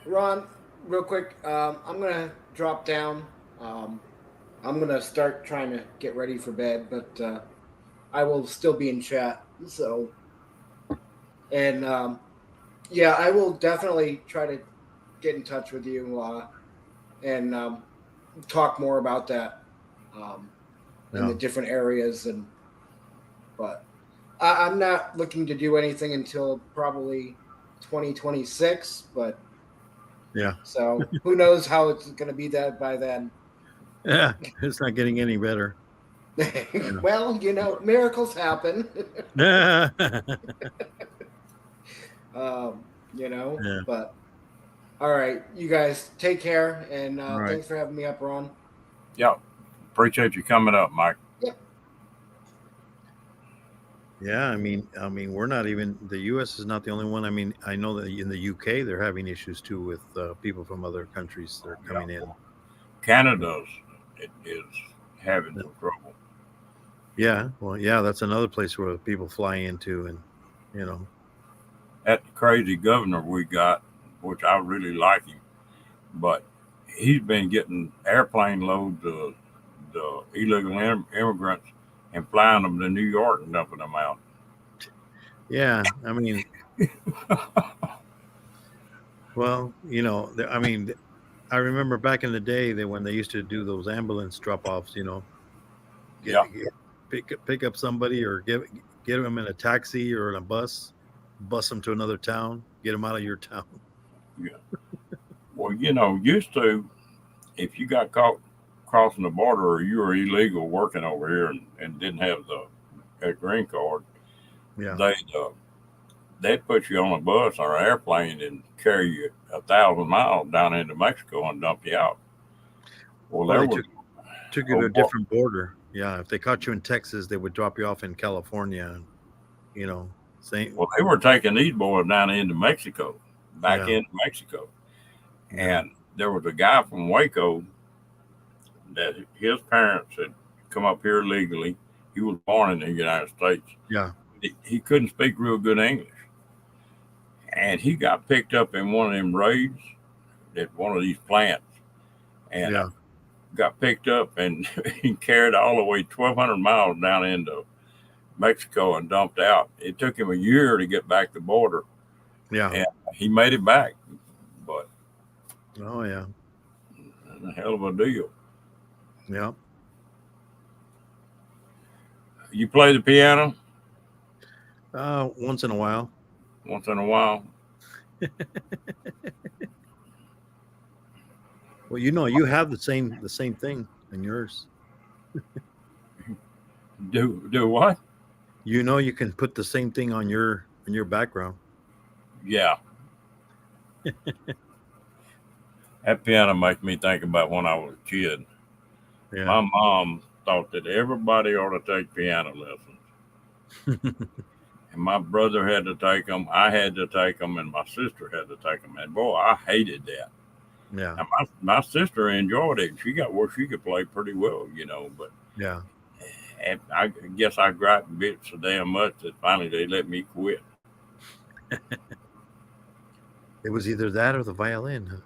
[SPEAKER 3] Ron, real quick, I'm going to drop down. I'm going to start trying to get ready for bed, but I will still be in chat. So, and I will definitely try to get in touch with you and talk more about that in the different areas. But I'm not looking to do anything until probably 2026, but
[SPEAKER 4] yeah.
[SPEAKER 3] So who knows how it's going to be that by then?
[SPEAKER 4] Yeah, it's not getting any better.
[SPEAKER 3] Well, miracles happen.
[SPEAKER 4] Yeah.
[SPEAKER 3] But all right, you guys take care, and
[SPEAKER 4] right.
[SPEAKER 3] Thanks for having me up, Ron.
[SPEAKER 1] Yeah, appreciate you coming up, Mike.
[SPEAKER 3] Yep.
[SPEAKER 4] Yeah, we're not even the U.S. is not the only one. I mean, I know that in the UK they're having issues too with people from other countries that are
[SPEAKER 1] Yeah.
[SPEAKER 4] coming in.
[SPEAKER 1] Canada's it is having some trouble.
[SPEAKER 4] Yeah, well, yeah, that's another place where people fly into, and you know,
[SPEAKER 1] That crazy governor we got, which I really like him, but he's been getting airplane loads of the illegal immigrants and flying them to New York and dumping them out.
[SPEAKER 4] yeah, I mean, well, I remember back in the day that when they used to do those ambulance drop-offs, get,
[SPEAKER 1] Yeah,
[SPEAKER 4] get pick up somebody or get them in a taxi or in a bus them to another town, get them out of your town.
[SPEAKER 1] yeah. Well, used to, if you got caught crossing the border or you were illegal working over here and didn't have a green card,
[SPEAKER 4] Yeah,
[SPEAKER 1] they'd they'd put you on a bus or an airplane and carry you 1,000 miles down into Mexico and dump you out. Well,
[SPEAKER 4] well,
[SPEAKER 1] there
[SPEAKER 4] they
[SPEAKER 1] was
[SPEAKER 4] took you to a different border. Yeah, if they caught you in Texas, they would drop you off in California. And, same.
[SPEAKER 1] well, they were taking these boys down into Mexico, back
[SPEAKER 4] Yeah,
[SPEAKER 1] into Mexico,
[SPEAKER 4] yeah,
[SPEAKER 1] and there was a guy from Waco that his parents had come up here legally. He was born in the United States.
[SPEAKER 4] yeah,
[SPEAKER 1] He couldn't speak real good English, and he got picked up in one of them raids at one of these plants, and
[SPEAKER 4] yeah.
[SPEAKER 1] got picked up and carried all the way 1,200 miles down into Mexico and dumped out. It took him a year to get back the border,
[SPEAKER 4] Yeah.
[SPEAKER 1] and he made it back, but
[SPEAKER 4] Oh yeah.
[SPEAKER 1] that's a hell of a deal.
[SPEAKER 4] Yeah.
[SPEAKER 1] You play the piano
[SPEAKER 4] Once in a while.
[SPEAKER 1] once in a while.
[SPEAKER 4] Well, you have the same thing in yours.
[SPEAKER 1] Do what?
[SPEAKER 4] You can put the same thing on your background.
[SPEAKER 1] Yeah. That piano makes me think about when I was a kid.
[SPEAKER 4] Yeah.
[SPEAKER 1] My mom thought that everybody ought to take piano lessons. And my brother had to take them, I had to take them, and my sister had to take them. And boy, I hated that.
[SPEAKER 4] Yeah.
[SPEAKER 1] Now, my sister enjoyed it. She got where she could play pretty well, but
[SPEAKER 4] Yeah.
[SPEAKER 1] and I guess I griped a bit so damn much that finally they let me quit.
[SPEAKER 4] It was either that or the violin. Huh?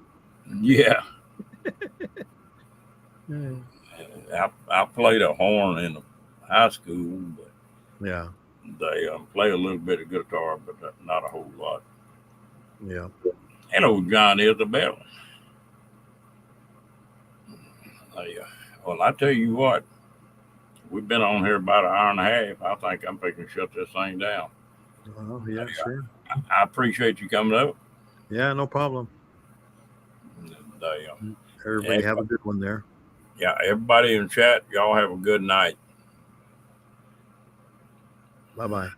[SPEAKER 1] Yeah.
[SPEAKER 4] Yeah.
[SPEAKER 1] I played a horn in high school, but
[SPEAKER 4] Yeah.
[SPEAKER 1] they play a little bit of guitar, but not a whole lot.
[SPEAKER 4] Yeah.
[SPEAKER 1] Hello, John Isabel. Well, I tell you what, we've been on here about an hour and a half. I think I'm picking to shut this thing down.
[SPEAKER 4] Oh yeah, sure.
[SPEAKER 1] I appreciate you coming up.
[SPEAKER 4] Yeah, no problem.
[SPEAKER 1] And,
[SPEAKER 4] Everybody have a good one there.
[SPEAKER 1] yeah, everybody in the chat, y'all have a good night.
[SPEAKER 4] Bye-bye.